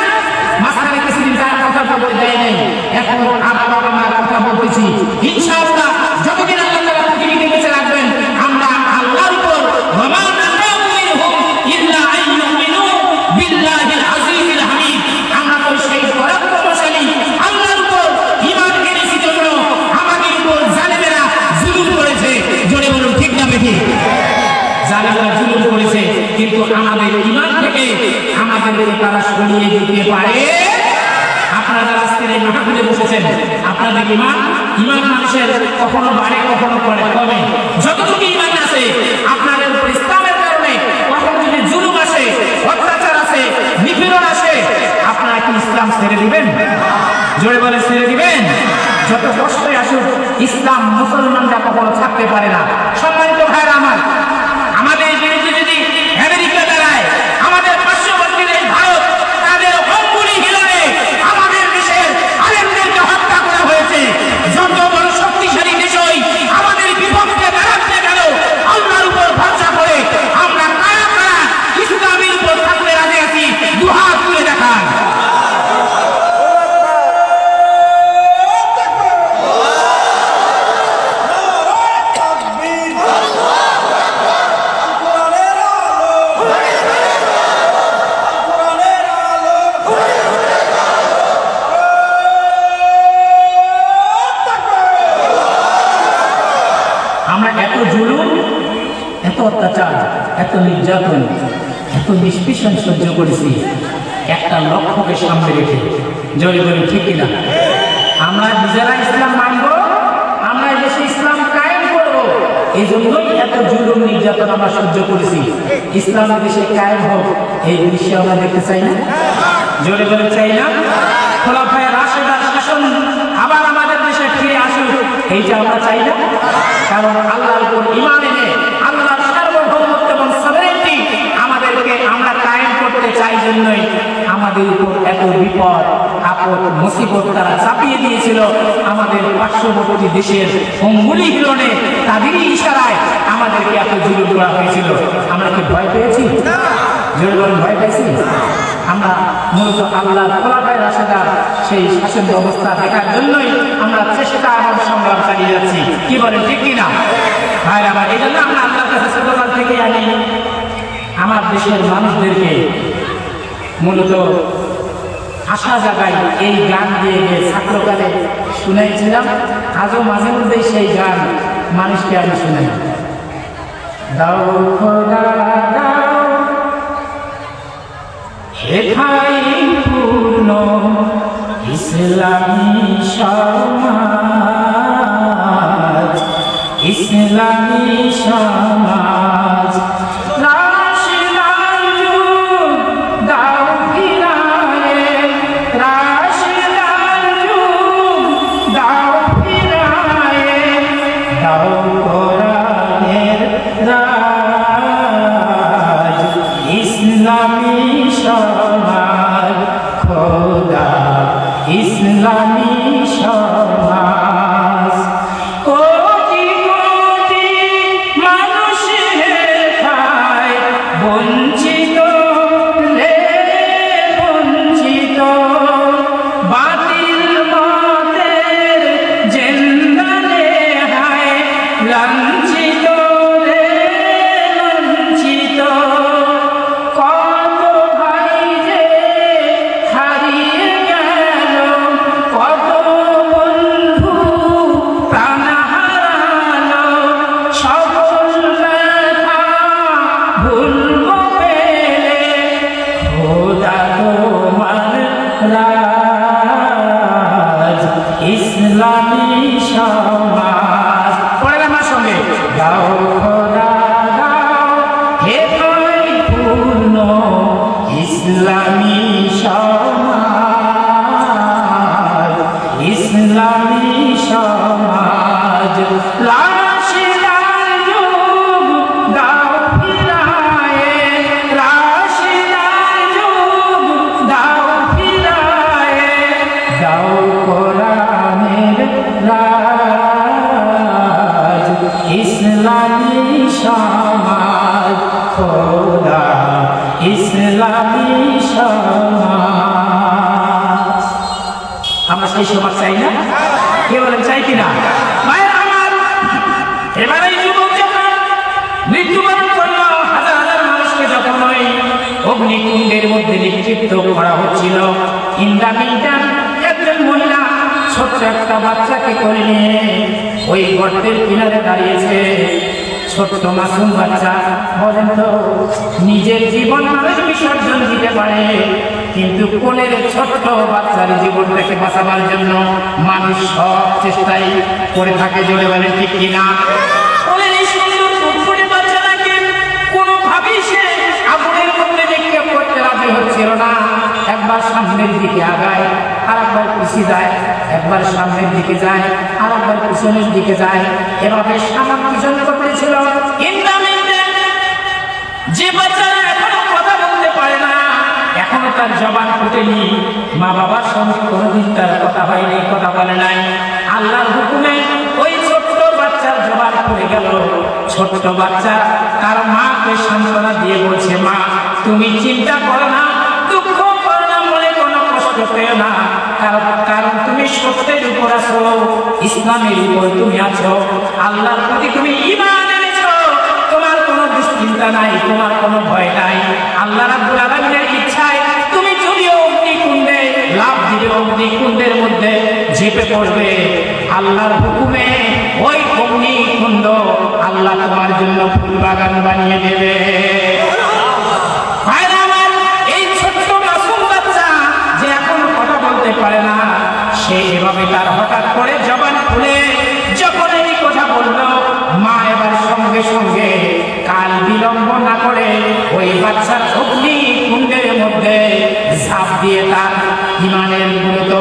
[SPEAKER 2] মাঝখানে কিছুদিন তার কথা বলতে দেয় নাই, এখন আবার আমরা কথা বলতেছি। ইনশাআল্লাহ যতদিন আল্লাহ তাআলা পৃথিবীতে বেঁচে রাখবেন, আমরা আল্লাহর উপর ওয়া মা নাকামিনহুম ইল্লা আন ইউমিনু বিল্লাহিল আজিজিল হামিদ, আমরা তো সেই পরাক্রমশালী আল্লাহর উপর ঈমান এনেছি জন্য আমাদের উপর জালেমেরা জুলুম করেছে। জোরে বলুন ঠিক না বেঠিক? জালেমেরা জুলুম করেছে, কিন্তু আমাদের ঈমান থেকে আমাদেরকে তারা সরিয়ে দিতে পারে? আপনারা আজকের এই মাহফিলে বসেছেন, আপনাদের ঈমান মানুষের কখনো বাড়ে কখনো কমে। যতটুকু ঈমান আছে আপনাদের উপর ইসলামের কারণে কখনো যদি জুলুম আসে, অত্যাচার আসে, নিপীড়ন আসে, আপনারা কি ইসলাম ছেড়ে দিবেন? জোরে বলে ছেড়ে দিবেন? যত কষ্টই আসুক, ইসলাম মুসলমানরা কখনো থাকতে পারে না। সম্মানিত ভাইরা আমার, আমাদের বিরুদ্ধে যদি আমেরিকা দাঁড়ায়, আমাদের পার্শ্ববর্তী দেশ ভারত, তাদের অঙ্গুলি হিলনে আমাদের দেশের আলেমদেরকে হত্যা করা হয়েছে। যত বড় শক্তিশালী দেশই আমাদের বিপক্ষে দাঁড়াতে গেল, আল্লাহর উপর ভরসা করে আমরা কারা কারা ইসলামের উপর থাকতে রাজি আছি, দুহাত তুলে দেখান। আমরা এত জুলুম, এত অত্যাচার, এত নির্যাতন, এত নিষ্পেষণ সহ্য করেছি একটা লক্ষ্যকে সামনে রেখে। জয় বলি ঠিক কিনা? আমরা নিজেরা ইসলাম মানব, আমরা দেশে ইসলাম কায়েম করব, এই জন্যই এত জুলুম নির্যাতন আমরা সহ্য করেছি। ইসলাম দেশে কায়েম হোক, এই দৃশ্য আমরা দেখতে চাই না? জোরে বলে চাই না? খোলাফায়ে রাশেদার শাসন আবার আমাদের দেশে ফিরে আসুক, এইটা আমরা চাই না? কারণ আল্লাহর উপর ঈমান এনে আল্লাহর সার্বভৌমত্ব এবং সভরেন্টি আমাদেরকে আমরা কায়েম করতে চাই জন্যই আমাদের উপর এত বিপদ আপদ মুসিবত তারা চাপিয়ে দিয়েছিল। আমাদের পার্শ্ববর্তী দেশের অঙ্গুলি হিলনে তাদেরই ইশারায় আমাদেরকে এত জুলুম করা হয়েছিল। আমরা কি ভয় পেয়েছি? জোরে বলেন, ভয় পেয়েছি? আমরা মূলত আল্লাহর খোলাফায়ে রাশেদার সেই শাসন ব্যবস্থা দেখার জন্যই আমরা চেষ্টা এবং সংগ্রাম চালিয়ে যাচ্ছি। কি বলেন ঠিক কিনা ভাইরা? আবার এই জন্য আমরা আল্লাহর কাছে ছোটকাল থেকে আমি আমার দেশের মানুষদেরকে মূলত আশা জাগাই এই গান দিয়ে ছাত্রকালে শুনেছিলাম। আজও মাঝে মধ্যেই সেই গান মানুষকে আমি শুনাই। দাও খোদা দাও হেথাই পূর্ণ ইসলামী সমাজ, ইসলামী সমাজ।
[SPEAKER 1] ইসলামী সমাজ। কোটি কোটি মানুষের খায় বঞ্চিত রে বঞ্চিত, বাতিল মতের জেন্দালে হায় লাঞ্ছিত রে লাঞ্ছিত। কত ভাই যে হারিয়ে গেল, কত বন্ধু প্রাণ হারালো, সকল ব্যথা ভুলব পেলে খোদা তোমার রাজ ইসলামী সমাজ। পড়েন আমার সঙ্গে, দাও খোদা দাও হে পরিপূর্ণ ইসলামী সমাজ, ইসলামী সমাজ। রাশিদার যুগ দাও ফিরায়ে, রাশিদার যুগ দাও ফিরায়ে, দাও কোরআনের রাজ ইসলামী সমাজ, খোদা ইসলামী সমাজ। আমরা সেই সমাজ চাই না? কে বলেন চাই কিনা? মায়ের আমার এবার এই যুবক যখন মৃত্যুবরণ করলো, হাজার হাজার মানুষকে যখন ওই অগ্নিকুণ্ডের মধ্যে নিক্ষিপ্ত করা হচ্ছিল, ইন্দ্রামিটার একজন মহিলা ছোট্ট একটা বাচ্চাকে করে নিয়ে ওই গর্তের কিনারে দাঁড়িয়েছে। ছোট্ট মাসুম বাচ্চা, বলেন তো নিজের জীবন মানুষ বিসর্জন দিতে পারে, কিন্তু কোলের ছোট্ট বাচ্চার জীবনটাকে বাঁচাবার জন্য মানুষ সব চেষ্টাই করে থাকে। জোরে বলেন ঠিক কিনা? কোলের এই সুন্দর ফুটফুটে বাচ্চাটাকে কোনোভাবেই সে আগুনের মধ্যে নিক্ষেপ করতে রাজি হচ্ছিল না। একবার সামনের দিকে আগায়, আর একবার পিছিয়ে যায়, একবার সামনের দিকে যায়, আর একবার পিছনের দিকে যায়। এভাবে সামনে পিছনে করতেছিল। যে বাচ্চারা এখনো কথা বলতে পারে না, এখনো তার জবান ফুটেনি, মা বাবার সঙ্গে কোনোদিন তার কথা হয়নি, কথা বলে নাই, আল্লাহর হুকুমে ওই ছোট্ট বাচ্চার জবান ফুটে গেল। ছোট্ট বাচ্চা তার মাকে সান্ত্বনা দিয়ে বলছে, মা তুমি চিন্তা করো না, দুঃখ করো না, মনে কোনো কষ্ট পেও না, কারণ তুমি সত্যের উপর আছো, ইসলামের উপর তুমি আছো, আল্লাহর প্রতি তুমি ঈমান এনেছো, তোমার কোনো দুশ্চিন্তা নাই, তোমার কোনো ভয় নাই। আল্লাহ রাব্বুল আলামিনের ইচ্ছায় তুমি যদিও অগ্নিকুণ্ডে লাফ দিবে, অগ্নিকুণ্ডের মধ্যে ঝেঁপে পড়বে, আল্লাহর হুকুমে ওই অগ্নিকুণ্ড আল্লাহ তোমার জন্য ফুল বাগান বানিয়ে দেবে। এই ছোট্ট মাসুম বাচ্চা যে এখনো কথা বলতে পারে না, সে এভাবে তার হঠাৎ করে জবান খুলে যখন এই কথা বলল, মা এবার সঙ্গে সঙ্গে কাল বিলম্ব না করে ওই বাচ্চার অগ্নিকুণ্ডের মধ্যে ঝাঁপ দিয়ে তার ঈমানের মূলত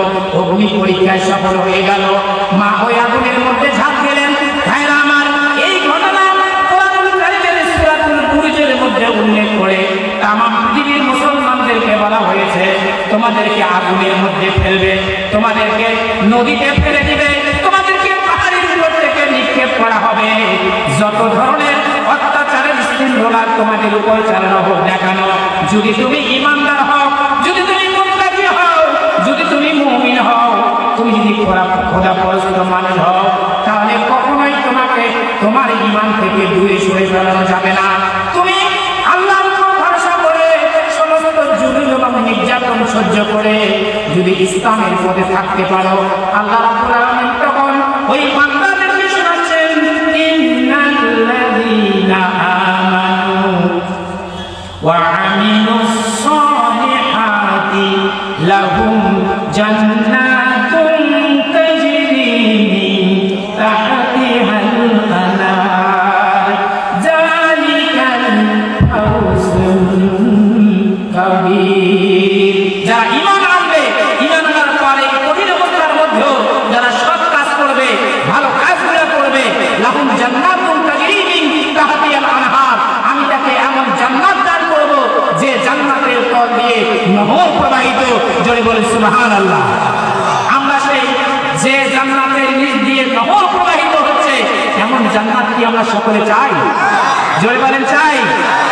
[SPEAKER 1] অগ্নি পরীক্ষায় সফল হয়ে গেল। মা ওই আগুনের মধ্যে ঝাঁপ দিলেন। ভাইরা আমার, এই ঘটনা কোরআনুল কারীমের সূরাতুল বুরুজের মধ্যে উল্লেখ করে তাম পৃথিবীর মুসলমানদেরকে বলা হয়েছে, তোমাদেরকে আগুনের মধ্যে ফেলবে, তোমাদেরকে নদীতে ফেলে দিবে, তোমাদেরকে পাহাড়ের উপর থেকে নিক্ষেপ করা হবে। যত ধরনের অত্যাচারের স্টিমরোলার তোমাদের উপর চালানো হোক না কেন, যদি তুমি ঈমানদার হও, যদি তুমি মুত্তাকি হও, যদি তুমি মুমিন হও, তুমি যদি খোদাপরস্ত মানুষ হও, তাহলে কখনোই তোমাকে তোমার ঈমান থেকে দূরে সরে ফেলানো যাবে না। তুমি আল্লাহর উপর ভরসা করে সমস্ত জুলুম এবং নির্যাতন সহ্য করে যদি ইসলামের পথে থাকতে পারো, আল্লাহ রাব্বুল আলামিন তখন ওই বান্দাদেরকে শোনাচ্ছেন, ইন্নাল্লাযীনা আমানু ওয়া আমিলুস সালিহাতি লাহুম জান্নাতুন তাজরি মিন তাহতিহাল আনহার যালিকাল ফাওজুল কাবীর। যারা ঈমান আনবে, ঈমান আনার পরে কঠিন অবস্থার মধ্যেও যারা সৎ কাজ করবে, ভালো কাজগুলো করবে, লাহুম জান্নাতুন তাজরি মিন তাহতিহাল আনহার, আমি তাকে এমন জান্নাত দান করব যে জান্নাতের তল দিয়ে নহর প্রবাহিত। জোরে বলে সুবহানাল্লাহ।
[SPEAKER 2] যে জান্নাতের নিচ দিয়ে নহর প্রবাহিত হচ্ছে, এমন জান্নাত কি আমরা সকলে চাই? জোরে বলেন চাই?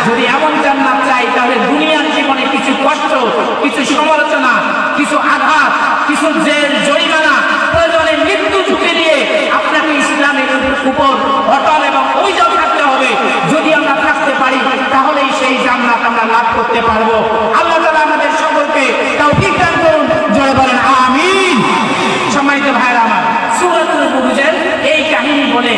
[SPEAKER 2] যদি এমন জান্নাত চাই, তাহলে দুনিয়ার জীবনে কিছু কষ্ট, কিছু সমালোচনা, কিছু আঘাত, কিছু জেল জরিমানা, প্রয়োজনে মৃত্যু ঝুঁকি দিয়ে আপনাকে ইসলামের উপর অটল এবং অবিচল থাকতে হবে। যদি আমরা থাকতে পারি, তাহলেই সেই জান্নাত আমরা লাভ করতে পারবো। আল্লাহ তাআলা আমাদের সকলকে তৌফিক দান করুন। জোরে বলেন আমিন। সম্মানিত ভাইরা আমার, সূরাতুল বুরুজের এই কাহিনী বলে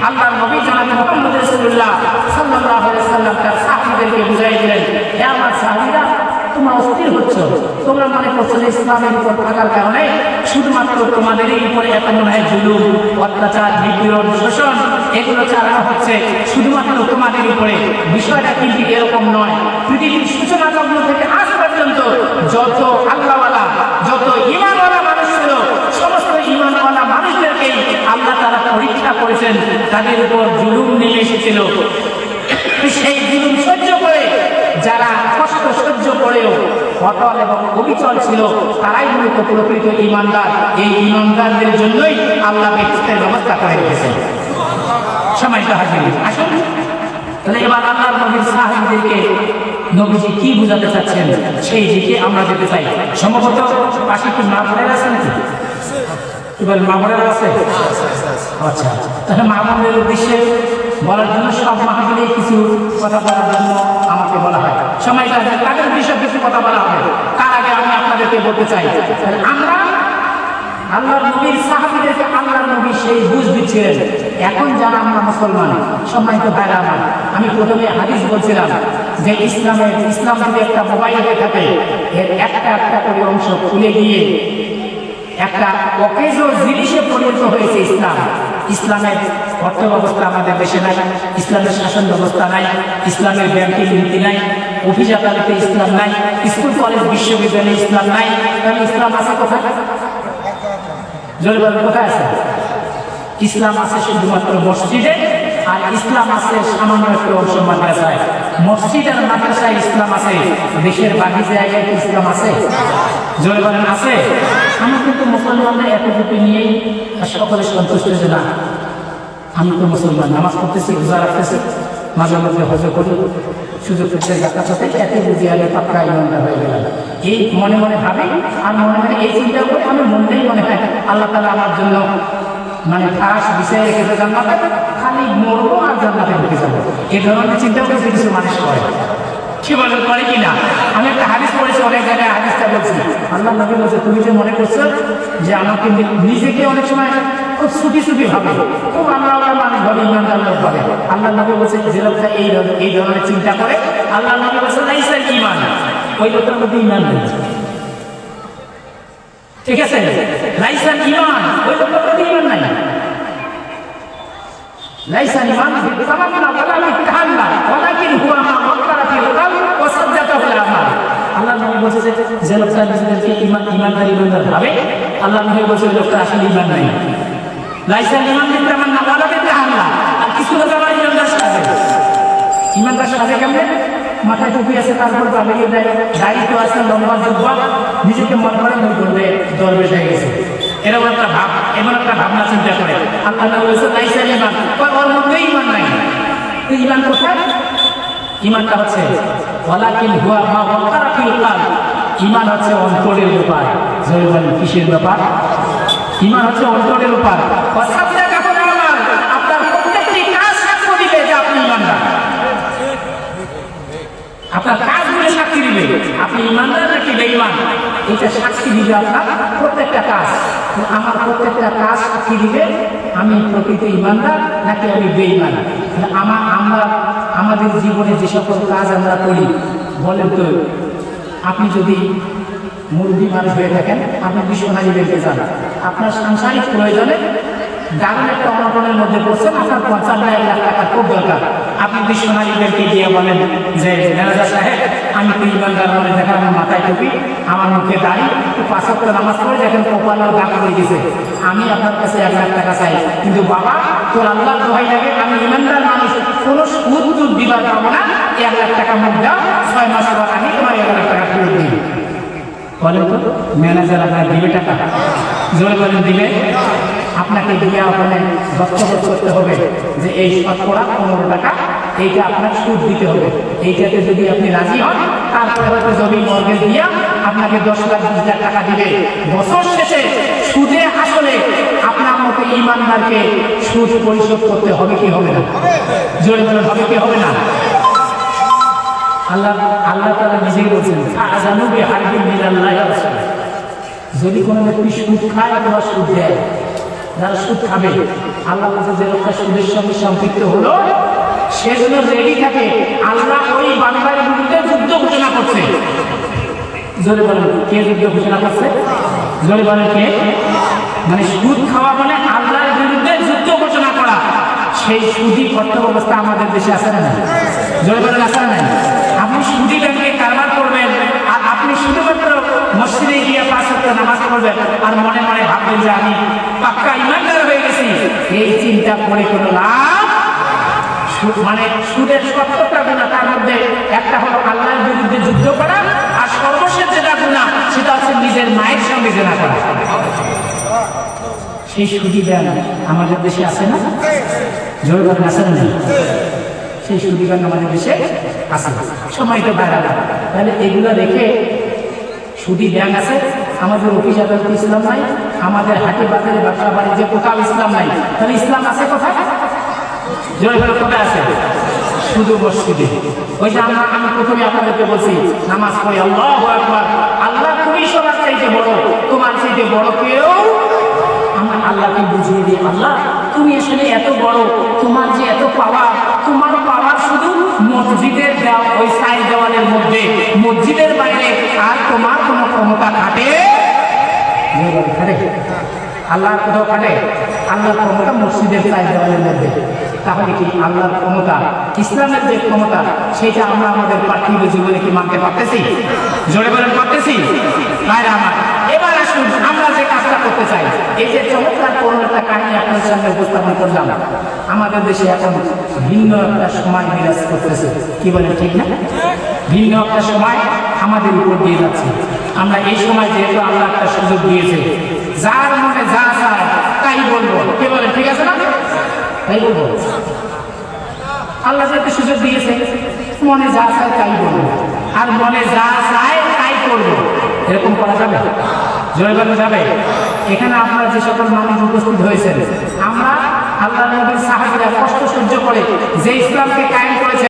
[SPEAKER 2] আল্লাহর নবী জনাব মুহাম্মদ রাসূলুল্লাহ সাল্লাল্লাহু আলাইহি ওয়াসাল্লাম তার সাহাবীদেরকে বুঝাই দিলেন, হে আমার সাহাবীরা, তোমরা অস্থির হচ্ছ, তোমরা মনে করছো যে ইসলামের উপর থাকার কারণে শুধুমাত্র তোমাদেরই উপরে এত মনে হয় জুলুম, অত্যাচার, নিপীড়ন, শোষণ এগুলো চালানো হচ্ছে শুধুমাত্র তোমাদের উপরে। বিষয়টা কিন্তু এরকম নয়। পৃথিবীর সূচনা লগ্ন থেকে আজ পর্যন্ত যত আল্লাহওয়ালা, যত ঈমানওয়ালা মানুষ ছিল, সমস্ত ঈমানওয়ালা মানুষদেরকেই আল্লাহ তাআলা পরীক্ষা করেছেন। তাদের উপর জুলুম নেমে এসেছিল। সেই জুলুম সহ্য করে যারা কষ্ট সহ্য করেও অটল এবং অবিচল ছিল, তারাই মূলত প্রকৃত ঈমানদার। এই ঈমানদারদের জন্যই আল্লাহ বেহেশতের ব্যবস্থা করে রেখেছেন। সম্মানিত হাজির, আসুন তাহলে এবার আল্লাহর নবীর সাহাবীদেরকে নবীজি কি বুঝাতে চাচ্ছেন সেই দিকে আমরা যেতে চাই। সম্ভবত পাশে কি মা বোনেরা আছে নাকি? কি বল, মা বোনেরা আছে? আচ্ছা, তাহলে মা বোনদের উদ্দেশ্যে বলার জন্য সব মাহফিলে কিছু কথা বলার জন্য আমাকে বলা হয়। সময়টা তাদের বিষয়ে কিছু কথা বলা হবে। তার আগে আমি আপনাদেরকে বলতে চাই, আমরা আল্লাহর নবীর সাহাবীদেরকে আল্লাহর নবী সেই বুঝ দিচ্ছিলেন। এখন যারা আমরা মুসলমান, সম্মানিত ভাইরা আমার, আমি প্রথমে হাদিস বলছিলাম যে ইসলাম যদি একটা মোবাইল হয়ে থাকে, এর একটা একটা করে অংশ খুলে গিয়ে একটা অকেজ জিনিসে পরিণত হয়েছে ইসলাম। ইসলামের অর্থ ব্যবস্থা আমাদের দেশে নাই, ইসলামের শাসন ব্যবস্থা নাই, ইসলামের ব্যাংকিং নীতি নাই, অফিস আদালতে ইসলাম নাই, স্কুল কলেজ বিশ্ববিদ্যালয়ে ইসলাম নাই। তাহলে ইসলাম আছে কোথায়? জোরে বলেন, কোথায় আছে? ইসলাম আছে শুধুমাত্র মসজিদে, আর ইসলাম আছে সামান্য একটু অংশ মাদ্রাসায়। মসজিদ আর মাদ্রাসায় ইসলাম আছে, দেশের বাকি জায়গায় ইসলাম আছে? জোরে বলেন আছে? আমি কিন্তু মুসলমানদের এতটুকু নিয়েই সকলে সন্তুষ্ট যে না, আমি তো মুসলমান, নামাজ পড়তেছি, রোজা রাখতেছি, মাঝে মাঝে হজ করি, সুযোগ পেতে জাকাত হতে এতে বুঝি আগে পাক্কা ইমানদার হয়ে গেলাম। এই মনে মনে ভাবি, আর মনে মনে এই চিন্তা করে আমি মনেই মনে হয় আল্লাহ তাআলা আমার জন্য মানে খাস বিষয় রেখেছে জান্নাতে, খালি মরবো আর জান্নাতে ঢুকে যাবো। এই ধরনের চিন্তাও কিছু কিছু মানুষ করে। কি বলেন, করে কিনা? আমি একটা হাদিস পড়েছি, অনেক জায়গায় হাদিসটা বলছি। আল্লাহ নবী বলছে, তুমি যে মনে করছো যে আমাকে নিজেকে অনেক সময় খুব ছুটি ছুটি ভাবে, খুব আমরা মানুষ ভাবে, ইমানদার লোক ভাবে। আল্লাহ নবী বলছে যে লোকটা এই ধরনের চিন্তা করে, আল্লাহ নবী বলছে লাইসা ঈমান, ওই লোকটার মধ্যে ঈমান নেই। ঠিক আছে, লাইসা ঈমান, ওই লোকটার মধ্যে ঈমান নাই। লাইসা ঈমান বিতামান্না ওয়ালা বিতাহান্না ওয়ালাকিন হুয়া মা ওয়াক্কারা ফিল কলব ওয়া সাদ্দাকাহু আল আমাল। আল্লাহ নবী বলছে যে লোকটা নিজেদেরকে ইমানদার ভাবে, আল্লাহ নবী বলছে ওই লোকটা আসলে ঈমান নাই। লাইসা ঈমান বিতামান্না ওয়ালা বিতাহান্না। আর কিছু লোক আবার ইমানদার সাথে কেমনে? মাথায় টুপি আছে, তারপর বালিয়ে দেয়, দাড়ি তো আছে, লম্বা জুব্বা, নিজেকে মনে করে মনে করবে দরবেশ হয়ে গেছে। এরকম একটা ভাব, এমন একটা ভাবনা চিন্তা করে। আল্লাহ বলছে লাইসা ঈমান, ওর মধ্যেই ঈমান নাই। ঈমান কোথায়? ঈমানটা হচ্ছে ওয়ালাকিন হুয়া মা ওয়াক্কারা ফিল কলব। ঈমান হচ্ছে অন্তরের ব্যাপার। জয় বলেন, কিসের ব্যাপার? ঈমান হচ্ছে অন্তরের ব্যাপার। ওয়াসাদ্দাকাহু আল আমাল, আপনার প্রত্যেকটি কাজ সাক্ষ্য দিবে যে আপনি ঈমানদার। আপনার কাজগুলো সাক্ষী দিবে আপনি ঈমানদার নাকি বেঈমান, এটা সাক্ষী দিবে আপনার প্রত্যেকটা কাজ। আমার প্রত্যেকটা কাজ সাক্ষী দিবে আমি প্রকৃত ঈমানদার নাকি আমি বেঈমান। আমরা আমাদের জীবনে যে সকল কাজ আমরা করি, বলেন তো, আপনি যদি মুরব্বী মানুষ হয়ে থাকেন, আপনি বিশ্বনারী বেরতে যান, আপনার সাংসারিক প্রয়োজনে দারুণ একটা অনটনের মধ্যে পড়ছেন, আপনার ৫৫ লাখ টাকার খুব দরকার। আপনি বিশ্বনারীদেরকে দিয়ে বলেন যে ম্যানেজার সাহেব, আমি তো ঈমানদার মনে দেখেন, আমার মাথায় টুপি, আমার মুখে দাড়ি, ৫ ওয়াক্ত নামাজ পড়ে দেখেন কপালের দাগ হয়ে গেছে, আমি আপনার কাছে ১ লাখ টাকা চাই। কিন্তু বাবা, তোর আল্লাহর দোহাই লাগে, আমি ঈমানদার মানুষ, কোনো সুদ টুদ দিবার পাবো না, ১ লাখ টাকা মুখ দাও, ৬ মাস পর আমি তোমার ১ লাখ টাকা ফেরত দিই। বলেন তো, ম্যানেজার আপনার দিবে টাকা? জোরে বলেন দিবে। আপনাকে দিয়ে ওখানে দস্তখত করতে হবে যে এই শতকরা 15 টাকা এইটা আপনার সুদ দিতে হবে। এইটাতে যদি আপনি রাজি হন তারপরে হয়তো জমি মর্গেজ দিয়া আপনাকে 10 লাখ 20 লাখ টাকা দিবে। বছর শেষে সুদে আসলে আপনার মতো ইমানদারকে সুদ পরিশোধ করতে হবে কি হবে না? জোরে বলেন হবে কি হবে না? আল্লাহ তাআলা নিজেই বলছেন আযানু বিহারবিন মিনাল্লাহি ওয়া রাসূলিহি। যদি কোনো ব্যক্তি সুদ খায় অথবা সুদ দেয়, যারা সুদ খাবে আল্লাহ বলছে যে লোকটা সুদের সঙ্গে সম্পৃক্ত হলো সে যেন রেডি থাকে। আল্লাহ ওই বান্দার বিরুদ্ধে যুদ্ধ ঘোষণা করছে। জোরে বলেন কে যুদ্ধ ঘোষণা করছে? জোরে বলেন কে? মানে সুদ খাওয়া মানে আল্লাহর বিরুদ্ধে যুদ্ধ ঘোষণা করা। সেই সুদী অর্থ ব্যবস্থা আমাদের দেশে আছে না? জোরে বলেন আছে না? আপনি সুদী ব্যাংকে কারবার করবেন আর আপনি শুধুমাত্র মসজিদে গিয়ে 5 ওয়াক্ত নামাজ পড়বেন আর মনে মনে ভাববেন যে আমি পাক্কা ইমানদার হয়ে গেছি। এই চিন্তা করে কোনো লাভ মানে সুদের 70টা গুনাহ, তার মধ্যে একটা হলো আল্লাহর বিরুদ্ধে যুদ্ধ করা, আর সর্বশেষ যেটা গুনাহ সেটা হচ্ছে নিজের মায়ের সঙ্গে জেনা করা। সেই সুদী ব্যাংক আমাদের দেশে আছে না? জোর করে আছে না? সেই সুদী ব্যাংক আমাদের দেশে আছে। সময় তো বাইরে না, তাহলে এগুলো রেখে সুদী ব্যাংক আছে, আমাদের অফিস আদালত ইসলাম নাই, আমাদের হাটে বাজারে ব্যবসা বাণিজ্যে কোথাও ইসলাম নাই, তাহলে ইসলাম আছে কোথায়? জোরে বলে কোথায় আছে? শুধু মসজিদে। ওই যে আমি প্রথমে আপনাদেরকে বলছি নামাজ পড়ি আল্লাহু আকবার, আল্লাহ তুমি সবার চাইতে বড়, তোমার চাইতে বড় কেউ। আমরা আল্লাহকে বুঝিয়ে দিই আল্লাহ তুমি আসলে এত বড়, তোমার যে এত পাওয়ার, তোমার পাওয়ার শুধু মসজিদের ওই সাইড দেওয়ালের মধ্যে, মসজিদের বাইরে আর তোমার কোনো ক্ষমতা খাটে? আল্লাহর কোথাও খাটে? আল্লাহর ক্ষমতা মসজিদের সাইড দেওয়ালের মধ্যে। তাহলে কি আল্লাহর ক্ষমতা, ইসলামের যে ক্ষমতা সেটা আমরা আমাদের পার্থিব জীবনে কি মানতে পারতেছি? জোরে বলেন পারতেছি? ভাইরা আমার, এবার আসুন আমরা যে কাজটা করতে চাই। এই যে চমৎকার কোনো একটা কাহিনী আপনার সামনে উপস্থাপন করলাম, আমাদের দেশে এখন ভিন্ন একটা সময় বিরাজ করতেছে। কি বলেন ঠিক না? ভিন্ন একটা সময় আমাদের উপর দিয়ে যাচ্ছে। আমরা এই সময় যেহেতু আল্লাহ একটা সুযোগ দিয়েছে, যার মনে যা চায় তাই বলবো। কি বলেন ঠিক আছে না? তাই বলবো। আল্লাহ যেহেতু সুযোগ দিয়েছে, মনে যা চায় তাই বলবো, আর মনে যা চায় তাই করবো। এরকম করা যাবে? জয় বলা যাবে? এখানে আপনারা যে সকল মানুষ উপস্থিত হয়েছেন, আমরা আল্লাহ নবীর সাহাবীরা কষ্ট সহ্য করে যে ইসলামকে কায়েম